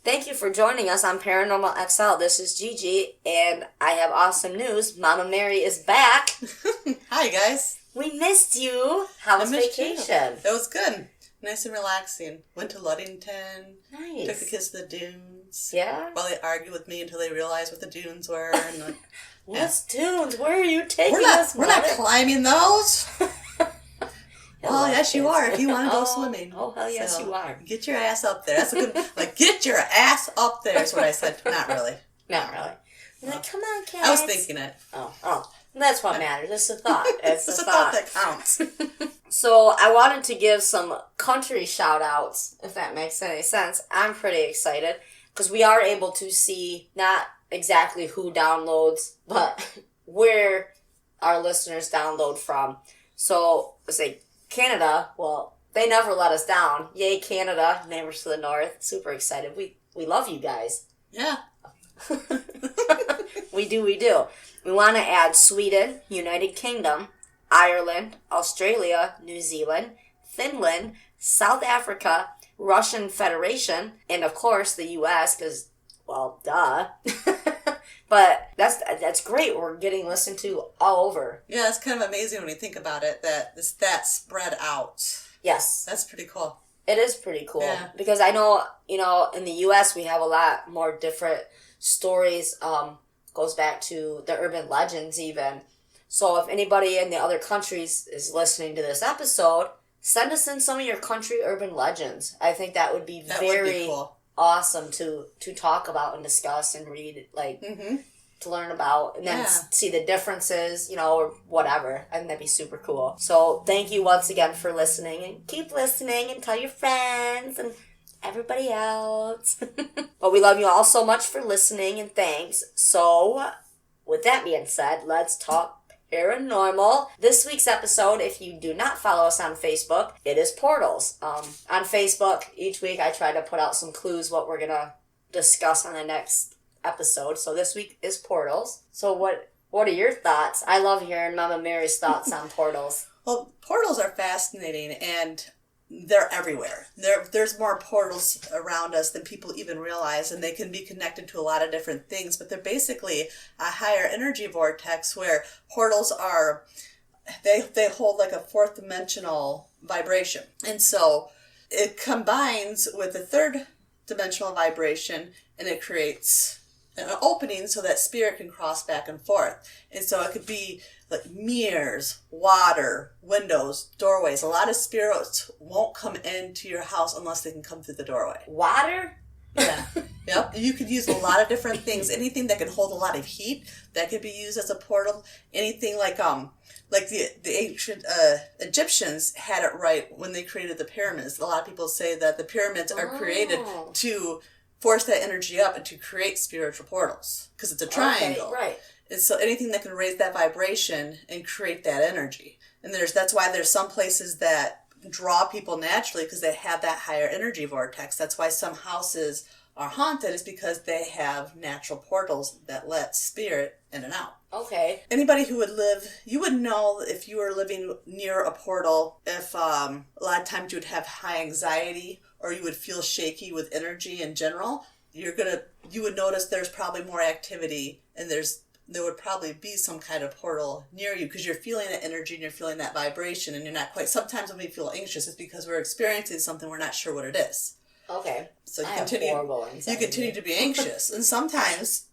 Thank you for joining us on Paranormal XL. This is Gigi, and I have awesome news. Mama Mary is back. Hi, guys. We missed you. How was vacation? It was good. Nice and relaxing. Went to Ludington. Nice. Took the kids to the dunes. Yeah? While they argued with me until they realized what the dunes were. And What's dunes? Where are you taking us? We're not climbing those. Well, yes, you are if you want to go swimming. Oh, hell yes, you are. Get your ass up there. That's a good, get your ass up there is what I said. Not really. Not really. You're like, come on, kids. I was thinking it. Oh. That's what matters. It's a thought. It's a thought that counts. So I wanted to give some country shout-outs, if that makes any sense. I'm pretty excited because we are able to see not exactly who downloads, but where our listeners download from. So, let's say Canada, well, they never let us down. Yay, Canada, neighbors to the north. Super excited. We love you guys. Yeah. We do. We want to add Sweden, United Kingdom, Ireland, Australia, New Zealand, Finland, South Africa, Russian Federation, and of course the U.S. because, well, duh. But that's great. We're getting listened to all over. Yeah, it's kind of amazing when you think about it that spread out. Yes. That's pretty cool. It is pretty cool. Yeah. Because I know, in the U.S. we have a lot more different stories. Goes back to the urban legends even. So if anybody in the other countries is listening to this episode, send us in some of your country urban legends. I think that would be very cool. Awesome to talk about and discuss and read, to learn about, and then see the differences, or whatever. I think that'd be super cool. So thank you once again for listening, and keep listening and tell your friends and everybody else. But we love you all so much for listening, and thanks. So with that being said, let's talk paranormal. This week's episode, if you do not follow us on Facebook, it is portals. On Facebook, each week I try to put out some clues what we're going to discuss on the next episode. So this week is portals. So what are your thoughts? I love hearing Mama Mary's thoughts on portals. Well, portals are fascinating, and they're everywhere. There's more portals around us than people even realize, and they can be connected to a lot of different things, but they're basically a higher energy vortex where portals are, they hold like a fourth dimensional vibration. And so it combines with the third dimensional vibration, and it creates an opening so that spirit can cross back and forth. And so it could be like mirrors, water, windows, doorways. A lot of spirits won't come into your house unless they can come through the doorway. Water? Yeah. Yep. You could use a lot of different things. Anything that can hold a lot of heat, that could be used as a portal. Anything like the ancient Egyptians had it right when they created the pyramids. A lot of people say that the pyramids are created to force that energy up and to create spiritual portals because it's a triangle. Okay, right. And so anything that can raise that vibration and create that energy. And that's why there's some places that draw people naturally because they have that higher energy vortex. That's why some houses are haunted, is because they have natural portals that let spirit in and out. Okay. Anybody who would you would know if you were living near a portal if a lot of times you would have high anxiety or you would feel shaky with energy in general. You would notice there's probably more activity, and there would probably be some kind of portal near you because you're feeling that energy and you're feeling that vibration, and you're not quite. Sometimes when we feel anxious, it's because we're experiencing something we're not sure what it is. Okay. So you continue to be anxious, and sometimes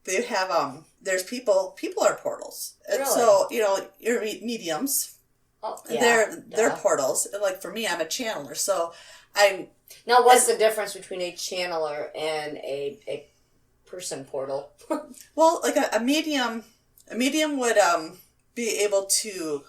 they have there's people are portals. And really? So you're mediums. Oh, yeah. They're portals. Like for me, I'm a channeler, so Now, what's the difference between a channeler and a person portal? Well, like a medium would be able to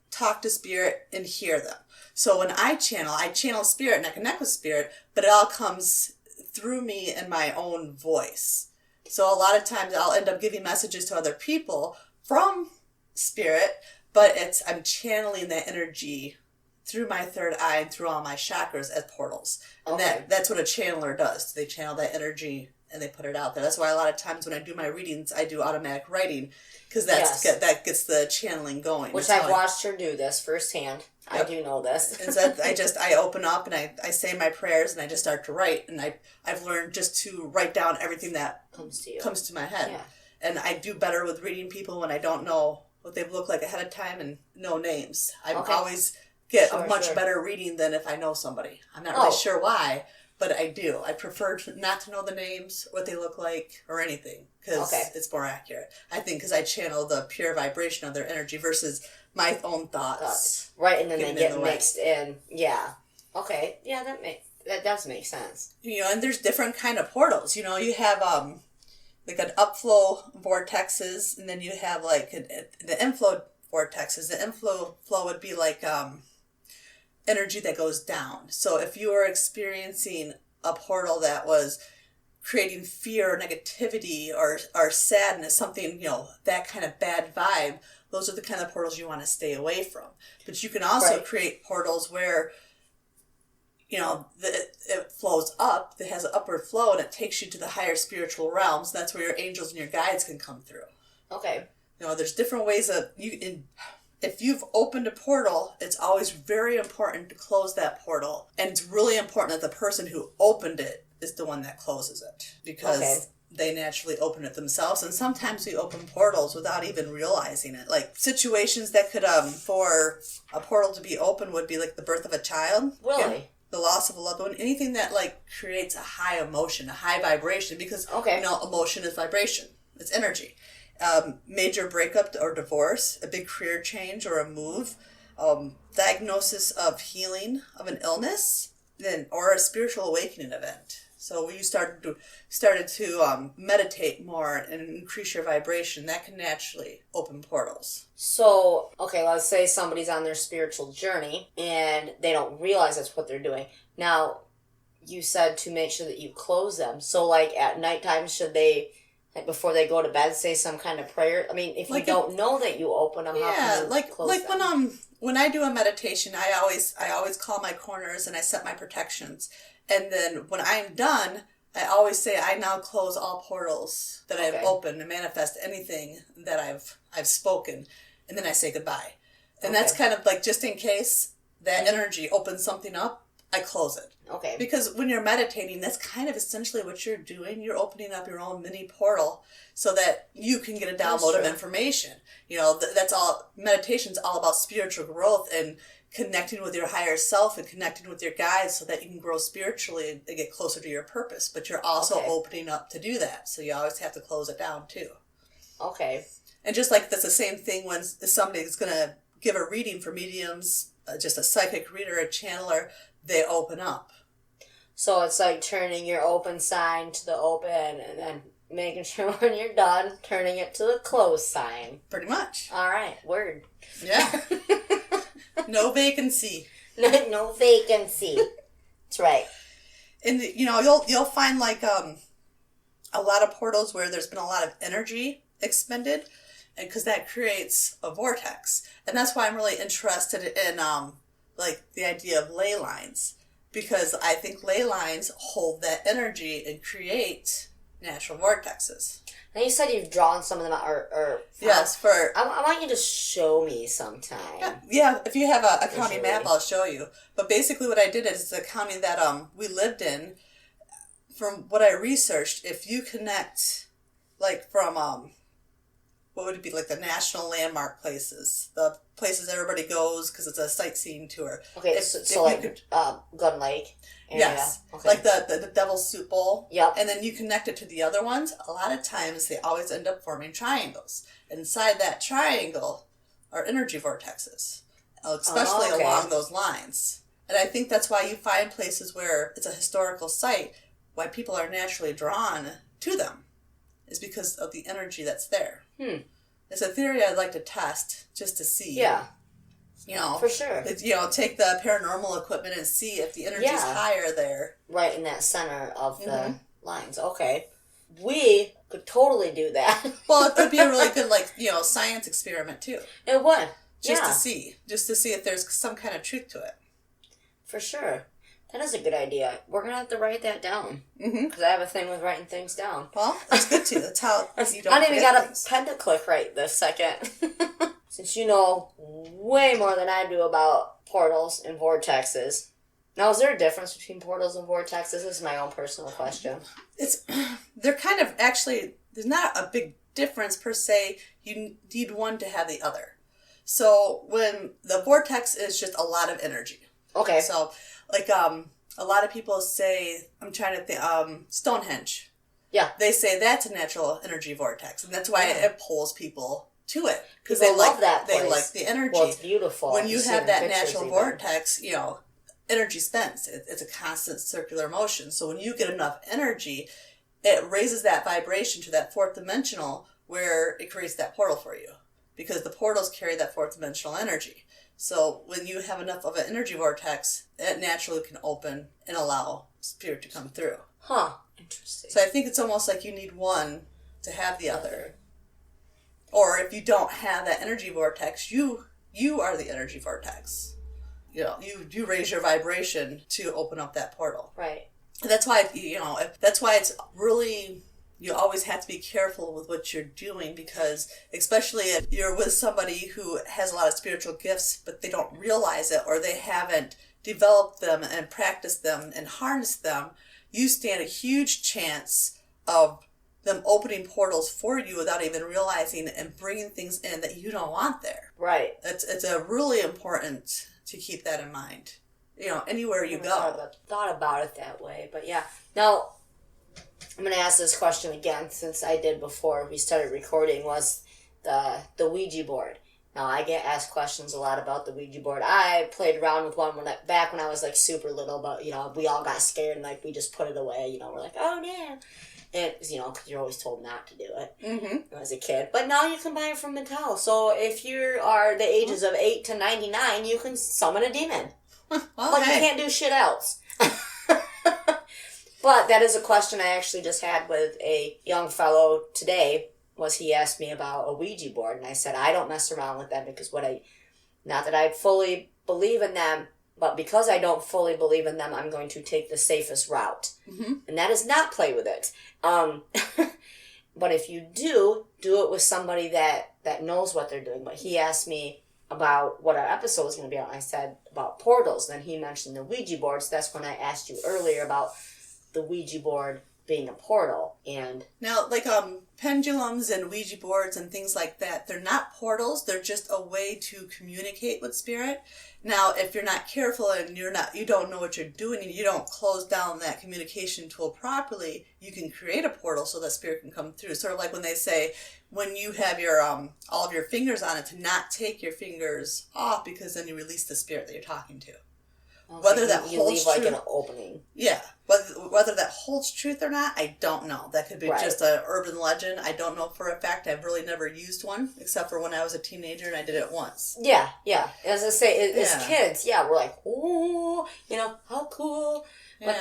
talk to spirit and hear them. So when I channel spirit and I connect with spirit, but it all comes through me in my own voice. So a lot of times I'll end up giving messages to other people from spirit, but I'm channeling that energy through my third eye and through all my chakras as portals. And that's what a channeler does. They channel that energy and they put it out there. That's why a lot of times when I do my readings, I do automatic writing, because that gets the channeling going. Which I've watched her do this firsthand. Yep. I do know this. And so I open up and I say my prayers and I just start to write. And I've learned just to write down everything that comes to my head. Yeah. And I do better with reading people when I don't know what they look like ahead of time and know names. I always get a much better reading than if I know somebody. I'm not really sure why, but I do. I prefer not to know the names, what they look like, or anything, because it's more accurate. I think because I channel the pure vibration of their energy versus my own thoughts. Right, and then they get mixed in. Yeah. Okay. Yeah, that does make sense. And there's different kind of portals. You have like an upflow vortexes, and then you have like the inflow vortexes. The inflow would be like energy that goes down. So if you are experiencing a portal that was creating fear or negativity or sadness, something, that kind of bad vibe, those are the kind of portals you want to stay away from. But you can also create portals where, it flows up, it has an upward flow, and it takes you to the higher spiritual realms. That's where your angels and your guides can come through. Okay. There's different ways of if you've opened a portal, it's always very important to close that portal. And it's really important that the person who opened it is the one that closes it. Because they naturally open it themselves. And sometimes we open portals without even realizing it. Like situations that could, for a portal to be open would be like the birth of a child. Really? The loss of a loved one. Anything that creates a high emotion, a high vibration. Because, emotion is vibration. It's energy. Major breakup or divorce, a big career change or a move, diagnosis of healing of an illness, or a spiritual awakening event. So when you started to meditate more and increase your vibration, that can naturally open portals. So, let's say somebody's on their spiritual journey and they don't realize that's what they're doing. Now, you said to make sure that you close them. So, at nighttime, should they... before they go to bed, say some kind of prayer? I mean, if you don't know that you open them, how can you close them? When I do a meditation, I always call my corners and I set my protections. And then when I'm done, I always say, I now close all portals that I've opened and manifest anything that I've spoken. And then I say goodbye. And that's kind of just in case that energy opens something up, I close it. Okay. Because when you're meditating, that's kind of essentially what you're doing. You're opening up your own mini portal so that you can get a download of information. That's all. Meditation's all about spiritual growth and connecting with your higher self and connecting with your guides so that you can grow spiritually and get closer to your purpose. But you're also opening up to do that. So you always have to close it down too. Okay. And just like that's the same thing when somebody's going to give a reading for mediums, just a psychic reader, a channeler, they open up. So it's like turning your open sign to the open and then making sure when you're done, turning it to the closed sign. Pretty much. All right. Word. Yeah. No vacancy. No vacancy. That's right. And, you'll find a lot of portals where there's been a lot of energy expended, and because that creates a vortex. And that's why I'm really interested in the idea of ley lines, because I think ley lines hold that energy and create natural vortexes. Now you said you've drawn some of them out, or yes, I want you to show me sometime. Yeah, if you have a county map, I'll show you. But basically what I did is the county that we lived in, from what I researched, if you connect, from what would it be, the national landmark places, the places everybody goes because it's a sightseeing tour. Okay, Gun Lake area. Yes, okay. The Devil's Soup Bowl. Yep. And then you connect it to the other ones. A lot of times they always end up forming triangles. Inside that triangle are energy vortexes, especially along those lines. And I think that's why you find places where it's a historical site, why people are naturally drawn to them, is because of the energy that's there. It's a theory I'd like to test just to see. Yeah. For sure. Take the paranormal equipment and see if the energy's higher there. Right in that center of the lines. Okay. We could totally do that. Well, it would be a really good, like, science experiment, too. It would. Just to see if there's some kind of truth to it. For sure. That is a good idea. We're going to have to write that down. Because I have a thing with writing things down. Well, that's good, too. That's how you don't I don't even got things. a pen to click right this second. Since you know way more than I do about portals and vortexes. Now, is there a difference between portals and vortexes? This is my own personal question. They're kind of, actually, there's not a big difference per se. You need one to have the other. So, when the vortex is just a lot of energy. Okay. So, like, a lot of people say, I'm trying to think, Stonehenge. Yeah. They say that's a natural energy vortex, and that's why it pulls people to it. Because they love that place. They like the energy. Well, it's beautiful. When you have that natural vortex, energy spends. It's a constant circular motion. So when you get enough energy, it raises that vibration to that fourth dimensional where it creates that portal for you. Because the portals carry that fourth dimensional energy. So when you have enough of an energy vortex, it naturally can open and allow spirit to come through. Huh. Interesting. So I think it's almost like you need one to have the other. Or if you don't have that energy vortex, you are the energy vortex. You raise your vibration to open up that portal. Right. And that's why, that's why it's really, you always have to be careful with what you're doing, because especially if you're with somebody who has a lot of spiritual gifts, but they don't realize it, or they haven't developed them and practiced them and harnessed them, you stand a huge chance of them opening portals for you without even realizing and bringing things in that you don't want there. Right. It's a really important to keep that in mind. Anywhere you go. Thought about it that way, but yeah. Now, I'm going to ask this question again, since I did before we started recording, was the Ouija board. Now, I get asked questions a lot about the Ouija board. I played around with one back when I was, like, super little, but, we all got scared and, like, we just put it away. We're like, oh, yeah. And, because you're always told not to do it as a kid. But now you can buy it from Mattel. So if you are the ages of 8 to 99, you can summon a demon. But you can't do shit else. But that is a question I actually just had with a young fellow today. He asked me about a Ouija board. And I said, I don't mess around with them because not that I fully believe in them, but because I don't fully believe in them, I'm going to take the safest route. And that is not play with it. But if you do it with somebody that knows what they're doing. But he asked me about what our episode was going to be on. I said about portals. Then he mentioned the Ouija board. So that's when I asked you earlier about the Ouija board being a portal. And now, like pendulums and Ouija boards and things like that, they're not portals. They're just a way to communicate with spirit. Now, if you're not careful and you don't know what you're doing and you don't close down that communication tool properly, you can create a portal so that spirit can come through. Sort of like when they say, when you have your all of your fingers on it, to not take your fingers off, because then you release the spirit that you're talking to. okay, Whether that you holds leave true, like an opening. Yeah, whether that holds truth or not, I don't know. That could be just an urban legend. I don't know for a fact. I've really never used one, except for when I was a teenager and I did it once. Yeah. As I say, as kids, we're like, ooh, how cool. But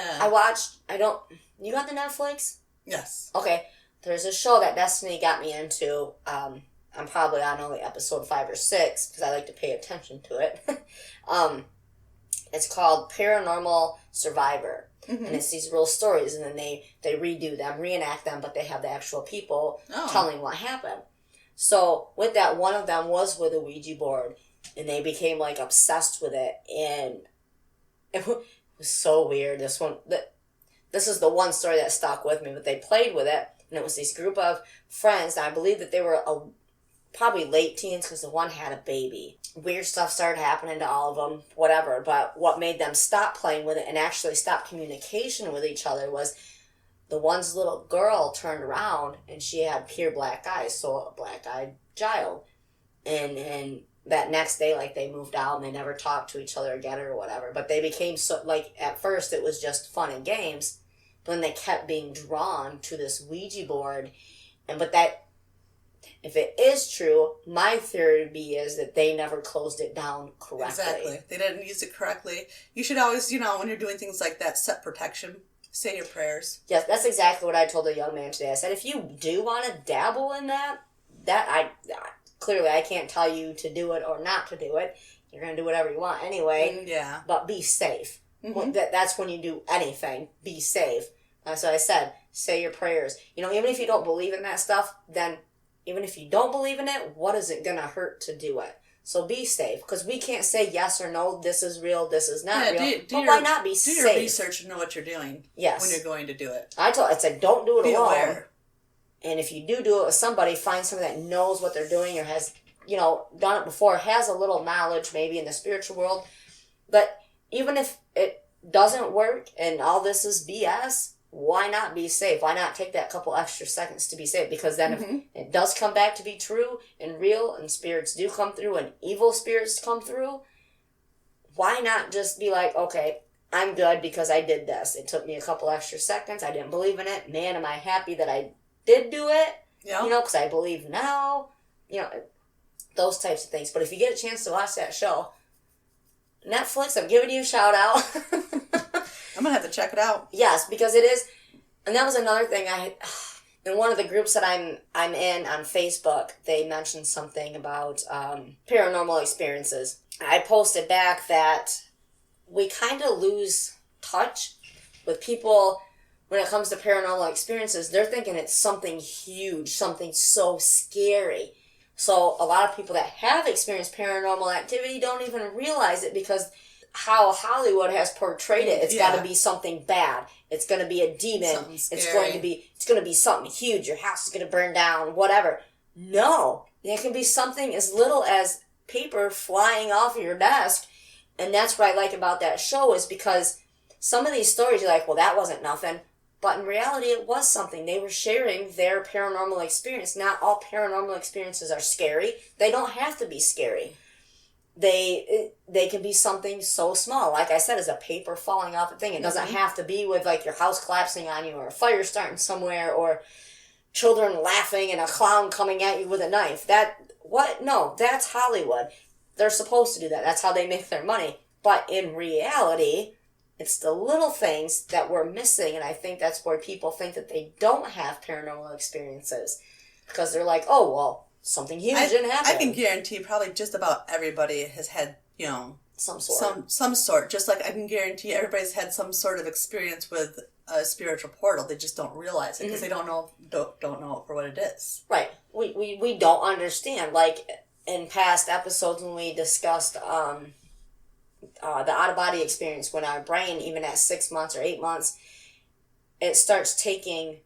you got the Netflix? Yes. Okay, there's a show that Destiny got me into. I'm probably on only episode 5 or 6, because I like to pay attention to it. It's called Paranormal Survivor. And it's these real stories, and then they redo them, reenact them, but they have the actual people telling what happened. So with that, one of them was with a Ouija board, and they became like obsessed with it, and it was so weird. This is the one story that stuck with me, but they played with it, and it was this group of friends, and I believe that they were probably late teens, because the one had a baby. Weird stuff started happening to all of them, whatever. But what made them stop playing with it and actually stop communication with each other was the one's little girl turned around and she had pure black eyes, so a black-eyed child. And that next day, like, they moved out and they never talked to each other again or whatever. But they became so, like, at first it was just fun and games, but then they kept being drawn to this Ouija board. But that, if it is true, my theory is that they never closed it down correctly. Exactly. They didn't use it correctly. You should always, when you're doing things like that, set protection Say your prayers. Yes, that's exactly what I told a young man today. I said, if you do want to dabble in that clearly I can't tell you to do it or not to do it. You're going to do whatever you want anyway. Yeah. But be safe. That's when you do anything. Be safe. So I said, say your prayers. Even if you don't believe in that stuff, then even if you don't believe in it, what is it going to hurt to do it? So be safe, because we can't say yes or no, this is real, this is not real. But why not be safe? Do your research and know what you're doing when you're going to do it. I said, don't do it be alone. Aware. And if you do it with somebody, find somebody that knows what they're doing or has, done it before, has a little knowledge maybe in the spiritual world. But even if it doesn't work and all this is BS, why not be safe? Why not take that couple extra seconds to be safe? Because then if it does come back to be true and real and spirits do come through and evil spirits come through, why not just be like, okay, I'm good because I did this. It took me a couple extra seconds. I didn't believe in it. Man, am I happy that I did do it. Yeah. Because I believe now. Those types of things. But if you get a chance to watch that show, Netflix, I'm giving you a shout out. I'm going to have to check it out. Yes, because it is. And that was another thing in one of the groups that I'm in on Facebook, they mentioned something about paranormal experiences. I posted back that we kind of lose touch with people when it comes to paranormal experiences. They're thinking it's something huge, something so scary. So a lot of people that have experienced paranormal activity don't even realize it, because how Hollywood has portrayed it, it's got to be something bad. It's going to be a demon. It's going to be something huge. Your house is going to burn down, whatever. No, it can be something as little as paper flying off of your desk. And that's what I like about that show, is because some of these stories you're like, well, that wasn't nothing. But in reality, it was something. They were sharing their paranormal experience. Not all paranormal experiences are scary. They don't have to be scary. They can be something so small. Like I said, as a paper falling off a thing. It doesn't have to be with like your house collapsing on you, or a fire starting somewhere, or children laughing and a clown coming at you with a knife. No, that's Hollywood. They're supposed to do that. That's how they make their money. But in reality, it's the little things that we're missing, and I think that's where people think that they don't have paranormal experiences. Because they're like, oh, well, something huge didn't happen. I can guarantee probably just about everybody has had, some sort. Some sort. Just like I can guarantee everybody's had some sort of experience with a spiritual portal. They just don't realize it because they don't know it for what it is. Right. We don't understand. Like in past episodes when we discussed the out-of-body experience, when our brain, even at 6 months or 8 months, it starts taking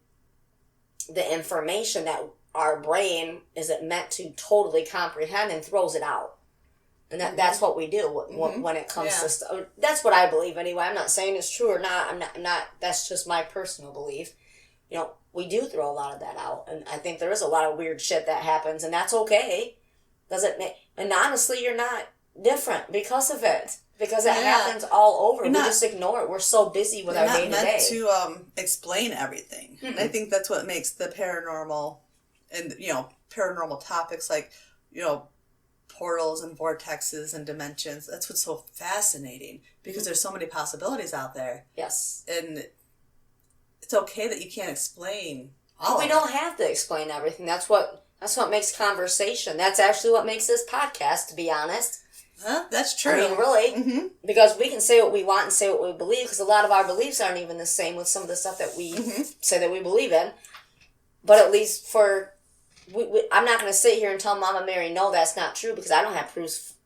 the information that our brain isn't meant to totally comprehend and throws it out. And that's what we do when it comes to stuff. That's what I believe anyway. I'm not saying it's true or not. I'm not. That's just my personal belief. We do throw a lot of that out. And I think there is a lot of weird shit that happens, and that's okay. And honestly, you're not different because of it. Because it happens all over. We just ignore it. We're so busy with our day-to-day. We're not meant to explain everything. Mm-hmm. And I think that's what makes the paranormal and, paranormal topics like, portals and vortexes and dimensions. That's what's so fascinating, because there's so many possibilities out there. Yes. And it's okay that you can't explain all of it. We don't have to explain everything. That's what makes conversation. That's actually what makes this podcast, to be honest. Huh? That's true. I mean, really. Because we can say what we want and say what we believe, because a lot of our beliefs aren't even the same with some of the stuff that we say that we believe in. But at least I'm not going to sit here and tell Mama Mary, no, that's not true, because I don't have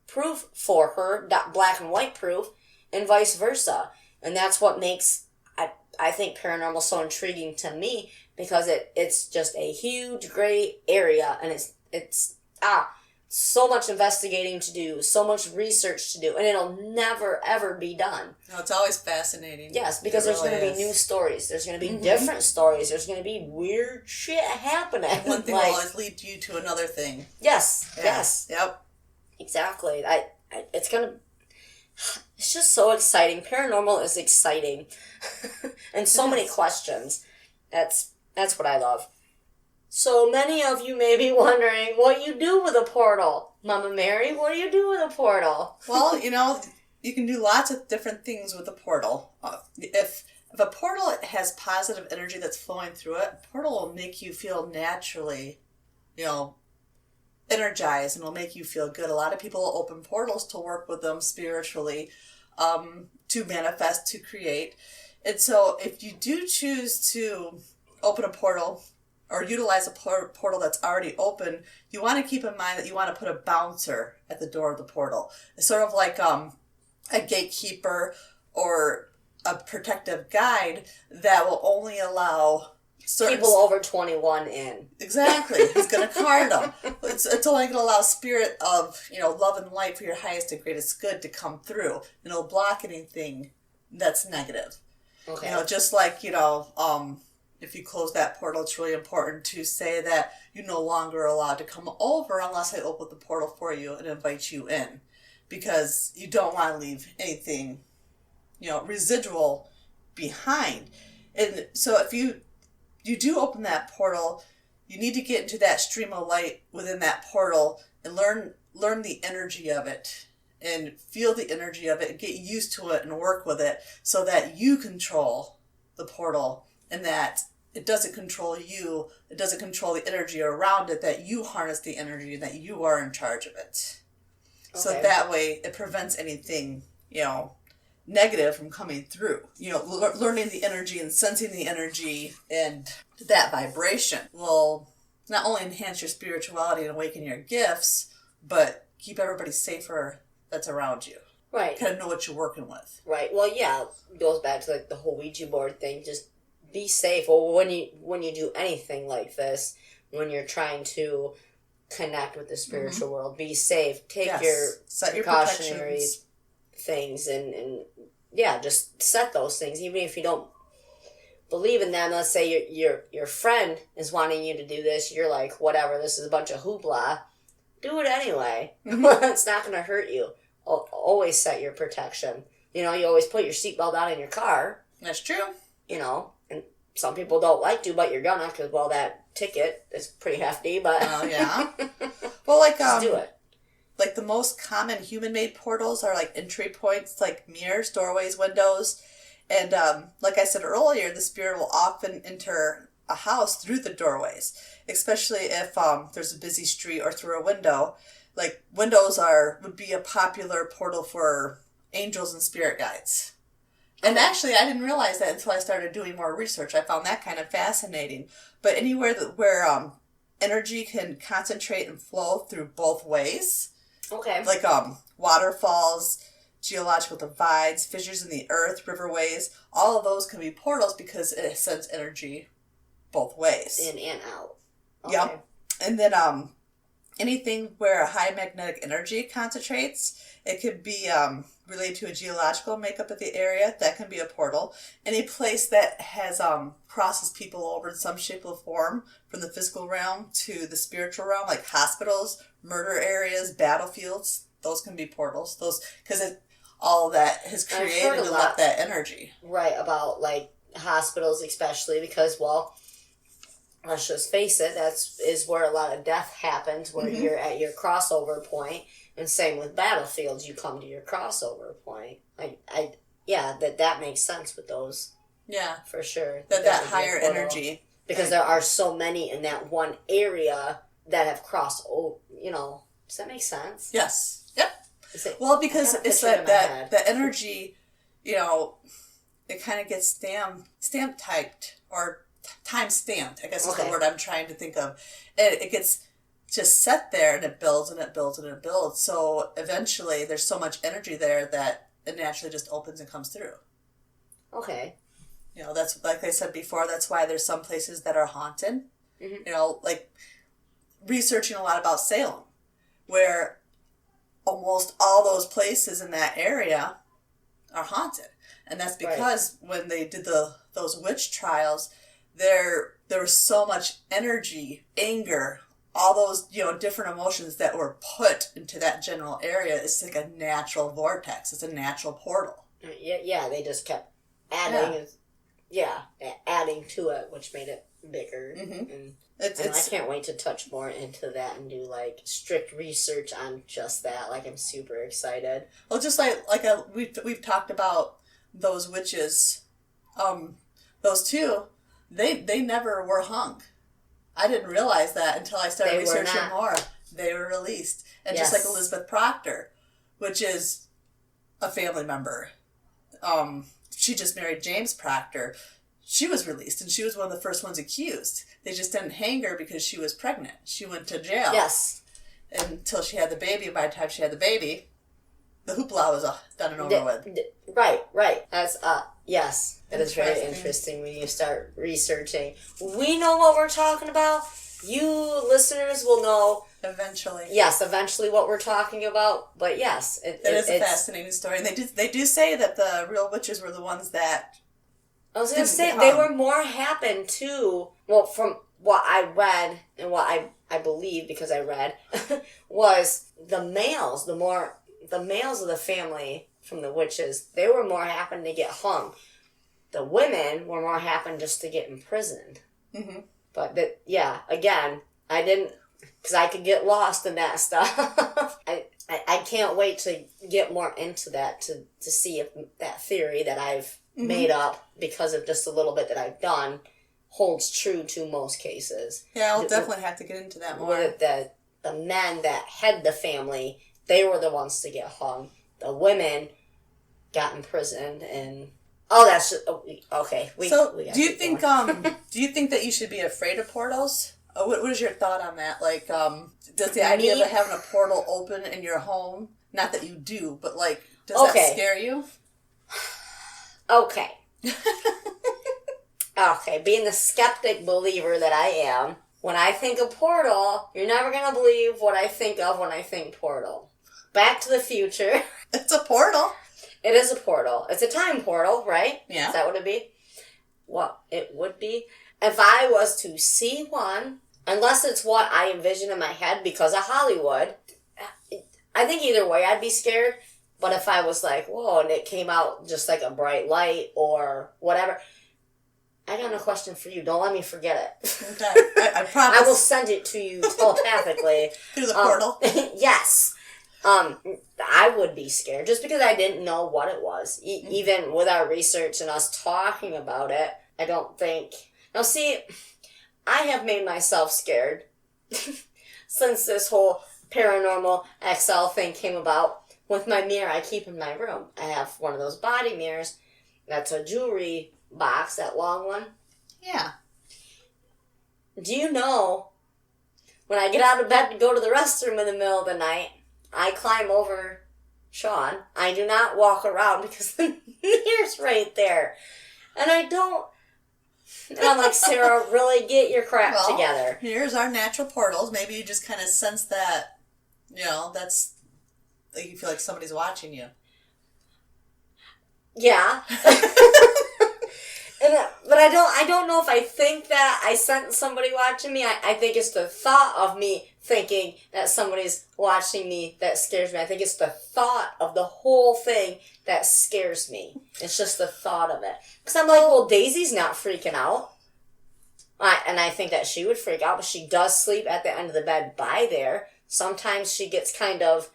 proof for her, black and white proof, and vice versa. And that's what makes, I think, paranormal so intriguing to me, because it's just a huge gray area, and it's so much investigating to do, so much research to do, and it'll never, ever be done. No, it's always fascinating. Yes, because there's going to be new stories. There's going to be different stories. There's going to be weird shit happening. And one thing will always lead you to another thing. Yes, yes. Yep. Exactly. It's just so exciting. Paranormal is exciting. And so many questions. That's what I love. So many of you may be wondering what you do with a portal. Mama Mary, what do you do with a portal? Well, you can do lots of different things with a portal. If if a portal has positive energy that's flowing through it, a portal will make you feel naturally, energized, and will make you feel good. A lot of people will open portals to work with them spiritually, to manifest, to create. And so if you do choose to open a portal or utilize a portal that's already open, you want to keep in mind that you want to put a bouncer at the door of the portal. It's sort of like a gatekeeper or a protective guide that will only allow certain people over 21 in. Exactly. It's going to card them. It's only going to allow spirit of, love and light for your highest and greatest good to come through. And it'll block anything that's negative. Okay. Just like, if you close that portal, it's really important to say that you're no longer allowed to come over unless I open the portal for you and invite you in. Because you don't want to leave anything, residual behind. And so if you do open that portal, you need to get into that stream of light within that portal and learn the energy of it and feel the energy of it and get used to it and work with it so that you control the portal and that it doesn't control you, it doesn't control the energy around it, that you harness the energy and that you are in charge of it. Okay. So that way it prevents anything, negative from coming through. Learning the energy and sensing the energy and that vibration will not only enhance your spirituality and awaken your gifts, but keep everybody safer that's around you. Right. Kind of know what you're working with. Right. Well, yeah, it goes back to the whole Ouija board thing. Just be safe. Well, when you do anything like this, when you're trying to connect with the spiritual world, be safe. Take your precautionary things and just set those things. Even if you don't believe in them, let's say your friend is wanting you to do this, you're like, whatever, this is a bunch of hoopla. Do it anyway. It's not going to hurt you. Always set your protection. You always put your seatbelt on in your car. That's true. And some people don't like to, but you're gonna, because, that ticket is pretty hefty, but... Oh, yeah. Well, just do it. Like, the most common human-made portals are, entry points, like mirrors, doorways, windows. And, like I said earlier, the spirit will often enter a house through the doorways, especially if there's a busy street or through a window. Like, windows would be a popular portal for angels and spirit guides. And actually, I didn't realize that until I started doing more research. I found that kind of fascinating. But anywhere where energy can concentrate and flow through both ways. Okay. Like waterfalls, geological divides, fissures in the earth, riverways. All of those can be portals because it sends energy both ways. In and out. Okay. Yep. And then anything where a high magnetic energy concentrates, it could be related to a geological makeup of the area. That can be a portal. Any place that has crosses people over in some shape or form from the physical realm to the spiritual realm, like hospitals, murder areas, battlefields, those can be portals. Those because all of that has created a lot that energy. Right, about hospitals especially because, let's just face it, is where a lot of death happens, where you're at your crossover point. And same with battlefields, you come to your crossover point. That makes sense with those. Yeah. For sure. That higher energy. Because there are so many in that one area that have crossed, does that make sense? Yes. Yep. Because it's that energy, it kind of gets stamp typed or time stamped, I guess is the word I'm trying to think of. And it gets just set there and it builds and it builds and it builds. So eventually there's so much energy there that it naturally just opens and comes through. Okay. That's like I said before, that's why there's some places that are haunted. Mm-hmm. Like researching a lot about Salem, where almost all those places in that area are haunted. And that's because when they did those witch trials, there was so much energy, anger, all those, different emotions that were put into that general area. It's like a natural vortex. It's a natural portal. Yeah, they just kept adding adding to it, which made it bigger. Mm-hmm. And I can't wait to touch more into that and do strict research on just that. I'm super excited. Well, just we've talked about those witches those two, they never were hung. I didn't realize that until I started researching more. They were released. And just like Elizabeth Proctor, which is a family member. She just married James Proctor. She was released, and she was one of the first ones accused. They just didn't hang her because she was pregnant. She went to jail. Yes. Until she had the baby. By the time she had the baby, the hoopla was done and over with. Right. That's, yes. It is very interesting when you start researching. We know what we're talking about. You listeners will know eventually. Yes, eventually what we're talking about. But yes, it is a fascinating story. And they do say that the real witches were the ones that. I was going to say they were more happened too. Well, from what I read and what I believe because I read was the males, the males of the family from the witches, they were more happened to get hung. The women were more happened just to get imprisoned. Mm-hmm. But again, I didn't, because I could get lost in that stuff. I can't wait to get more into that to see if that theory that I've made up because of just a little bit that I've done holds true to most cases. Yeah, I'll definitely have to get into that more. The men that had the family, they were the ones to get hung. The women got imprisoned and... Oh, that's okay. Do you think that you should be afraid of portals? What is your thought on that? Like, does the idea of having a portal open in your home? Not that you do, but like, does that scare you? Okay. Okay. Being the skeptic believer that I am, when I think of portal, you're never gonna believe what I think of when I think portal. Back to the Future. It's a portal. It is a portal. It's a time portal, right? Yeah. Is that what it'd be? What it would be? If I was to see one, unless it's what I envision in my head because of Hollywood, I think either way I'd be scared. But if I was like, whoa, and it came out just like a bright light or whatever, I got no question for you. Don't let me forget it. Okay. I promise. I will send it to you telepathically. Through the portal? Yes. I would be scared just because I didn't know what it was. Even with our research and us talking about it, I don't think... Now see, I have made myself scared since this whole paranormal XL thing came about. With my mirror I keep in my room. I have one of those body mirrors. That's a jewelry box, that long one. Yeah. Do you know, when I get out of bed to go to the restroom in the middle of the night, I climb over Sean. I do not walk around because the mirror's right there. And I don't... And I'm like, Sarah, really get your crap together. Here's our natural portals. Maybe you just kind of sense that, that's... Like you feel like somebody's watching you. Yeah. But I don't know if I think that I sense somebody watching me. I think it's the thought of me thinking that somebody's watching me that scares me. I think it's the thought of the whole thing that scares me. It's just the thought of it. Because I'm like, well, Daisy's not freaking out. And I think that she would freak out, but she does sleep at the end of the bed by there. Sometimes she gets kind of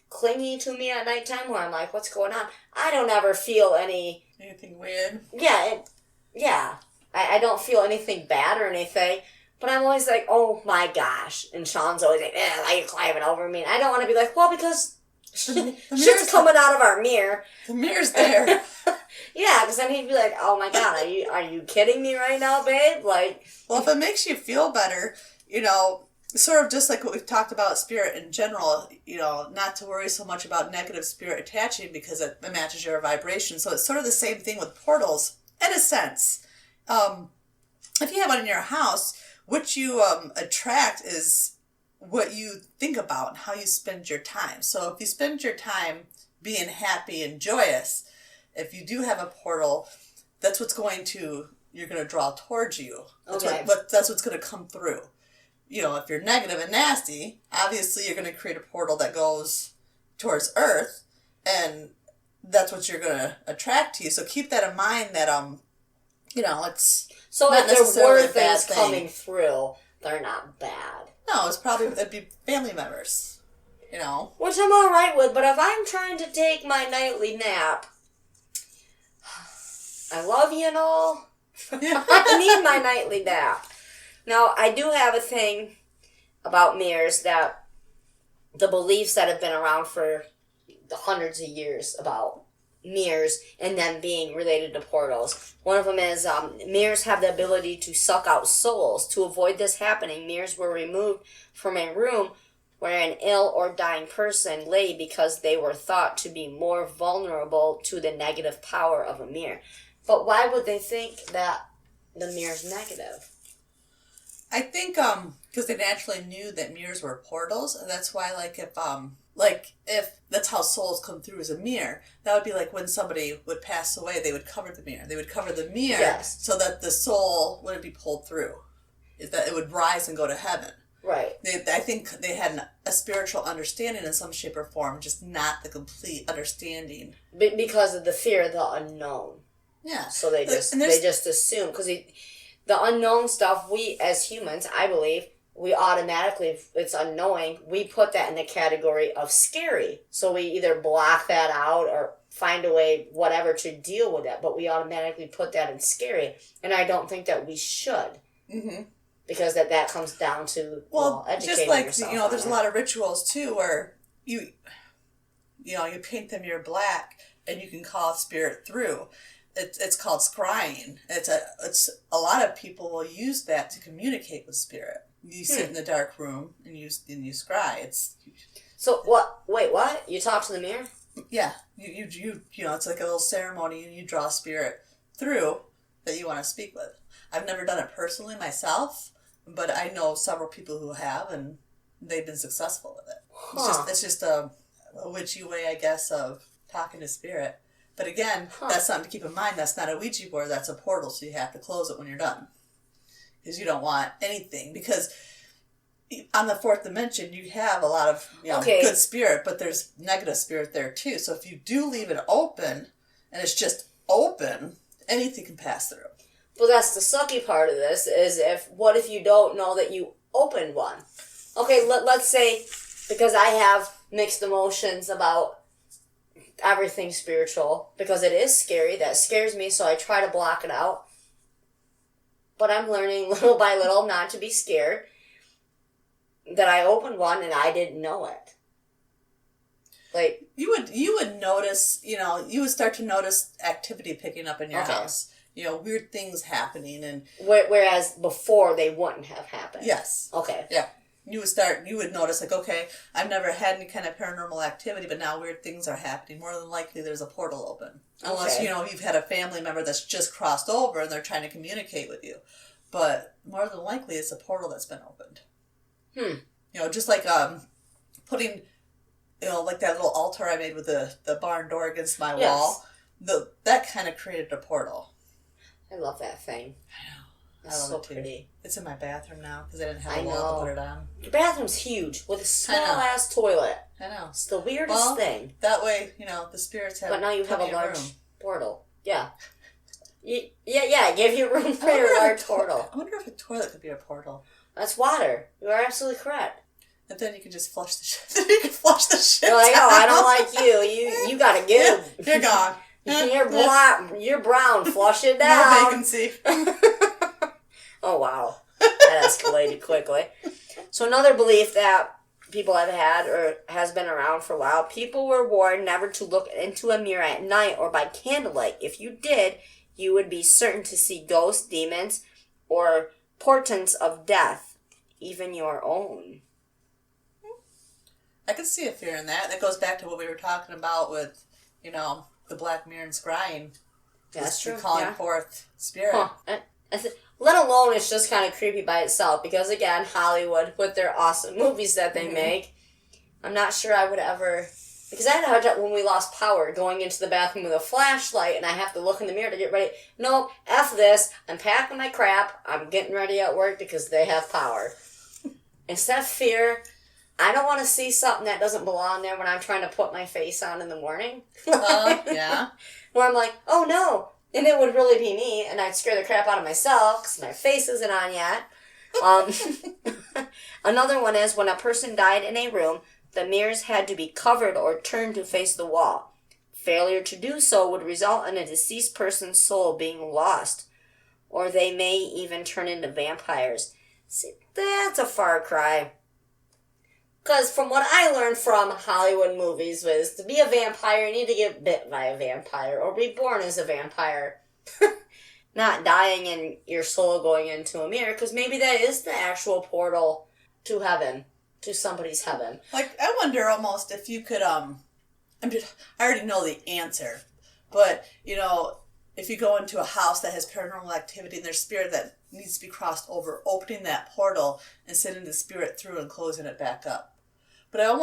clingy to me at nighttime where I'm like, what's going on? I don't ever feel anything weird. Yeah. I don't feel anything bad or anything, but I'm always like, oh my gosh. And Sean's always like, why are you climbing over me? And I don't want to be like, well, because shit's coming out of our mirror. The mirror's there. Yeah, because then he'd be like, oh my God, are you kidding me right now, babe? Like, well, if it makes you feel better, sort of just like what we've talked about spirit in general, not to worry so much about negative spirit attaching because it matches your vibration. So it's sort of the same thing with portals, in a sense. If you have one in your house, what you attract is what you think about and how you spend your time. So if you spend your time being happy and joyous, if you do have a portal, that's what's you're going to draw towards you. That's what's going to come through. If you're negative and nasty, obviously you're going to create a portal that goes towards Earth, and that's what you're going to attract to you. So keep that in mind that, it's so not if there necessarily were a bad things thing. Coming through, they're not bad. No, it'd be family members, Which I'm alright with, but if I'm trying to take my nightly nap, I love you and all. I need my nightly nap. Now, I do have a thing about mirrors that the beliefs that have been around for the hundreds of years about mirrors and them being related to portals. One of them is mirrors have the ability to suck out souls. To avoid this happening, mirrors were removed from a room where an ill or dying person lay because they were thought to be more vulnerable to the negative power of a mirror. But why would they think that the mirror's negative? I think because they naturally knew that mirrors were portals, and that's why if that's how souls come through as a mirror, that would be like when somebody would pass away, they would cover the mirror. They would cover the mirror yes. so that the soul wouldn't be pulled through. That it would rise and go to heaven. Right. I think they had a spiritual understanding in some shape or form, just not the complete understanding. Because of the fear of the unknown. Yeah. So they just assume. Because the unknown stuff, we as humans, I believe, we automatically, if it's unknowing, we put that in the category of scary. So we either block that out or find a way, whatever, to deal with it. But we automatically put that in scary. And I don't think that we should. Mm-hmm. Because that comes down to educating just like yourself. There's a lot of rituals too where you paint the mirror black and you can call a spirit through. It's called scrying. It's a lot of people will use that to communicate with spirit. You sit in the dark room and you scry. So what? Wait, what? You talk to the mirror? Yeah, you it's like a little ceremony and you draw a spirit through that you want to speak with. I've never done it personally myself. But I know several people who have, and they've been successful with it. Huh. It's just a witchy way, I guess, of talking to spirit. But again, that's something to keep in mind. That's not a Ouija board. That's a portal, so you have to close it when you're done. Because you don't want anything. Because on the fourth dimension, you have a lot of good spirit, but there's negative spirit there too. So if you do leave it open, and it's just open, anything can pass through. Well, that's the sucky part of this, is what if you don't know that you opened one? Okay, let's say, because I have mixed emotions about everything spiritual, because it is scary, that scares me, so I try to block it out. But I'm learning little by little not to be scared, that I opened one and I didn't know it. Like, you would notice, you would start to notice activity picking up in your house. Weird things happening, and whereas before they wouldn't have happened. Yes. Okay. Yeah. You would notice, like, okay, I've never had any kind of paranormal activity, but now weird things are happening. More than likely, there's a portal open. Unless, you've had a family member that's just crossed over and they're trying to communicate with you. But more than likely, it's a portal that's been opened. Just like putting, like that little altar I made with the barn door against my wall. That kind of created a portal. I love that thing. I know. That's so pretty. It's in my bathroom now because I didn't have a wall to put it on. Your bathroom's huge with a small-ass toilet. I know. It's the weirdest thing. That way, the spirits have. But now you have a large portal. Yeah. Yeah, give you room for your large portal. I wonder if a toilet could be a portal. That's water. You are absolutely correct. And then you can just flush the shit. You can flush the shit. You're like, I don't like you. You gotta go. You're gone. You're brown. Flush it down. No vacancy. Oh, wow. That escalated quickly. So another belief that people have had or has been around for a while, people were warned never to look into a mirror at night or by candlelight. If you did, you would be certain to see ghosts, demons, or portents of death, even your own. I could see a fear in that. That goes back to what we were talking about with, the black mirror and scrying. That's true. Calling forth spirit. Huh. Let alone it's just kind of creepy by itself because, again, Hollywood, with their awesome movies that they make, I'm not sure I would ever... Because I had a hard time when we lost power going into the bathroom with a flashlight and I have to look in the mirror to get ready. No, F this. I'm packing my crap. I'm getting ready at work because they have power. Instead of fear... I don't want to see something that doesn't belong there when I'm trying to put my face on in the morning. Yeah. Where I'm like, oh no. And it would really be me, and I'd scare the crap out of myself because my face isn't on yet. Another one is when a person died in a room, the mirrors had to be covered or turned to face the wall. Failure to do so would result in a deceased person's soul being lost, or they may even turn into vampires. See, that's a far cry. Because from what I learned from Hollywood movies was to be a vampire, you need to get bit by a vampire or be born as a vampire. Not dying and your soul going into a mirror, because maybe that is the actual portal to heaven, to somebody's heaven. Like, I wonder almost if you could, I already know the answer, but, if you go into a house that has paranormal activity and there's spirit that needs to be crossed over, opening that portal and sending the spirit through and closing it back up. But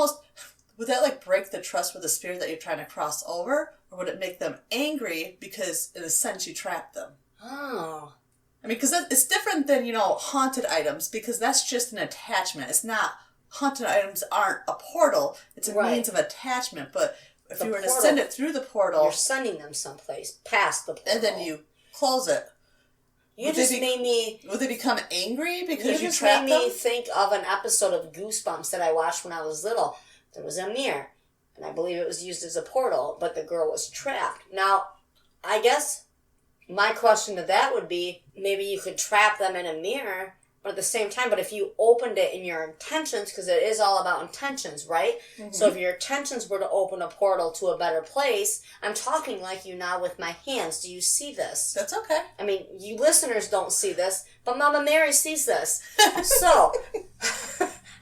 would that break the trust with the spirit that you're trying to cross over? Or would it make them angry because in a sense you trapped them? Oh. I mean, because it's different than, haunted items, because that's just an attachment. It's not, haunted items aren't a portal. It's a means of attachment. But if you were to send it through the portal... You're sending them someplace, past the portal. And then you close it. Would they become angry because you trapped them? You just made me think of an episode of Goosebumps that I watched when I was little. There was a mirror, and I believe it was used as a portal, but the girl was trapped. Now, I guess... my question to that would be, maybe you could trap them in a mirror, but at the same time, but if you opened it in your intentions, because it is all about intentions, right? Mm-hmm. So if your intentions were to open a portal to a better place, I'm talking like you now with my hands. Do you see this? That's okay. I mean, you listeners don't see this, but Mama Mary sees this. So,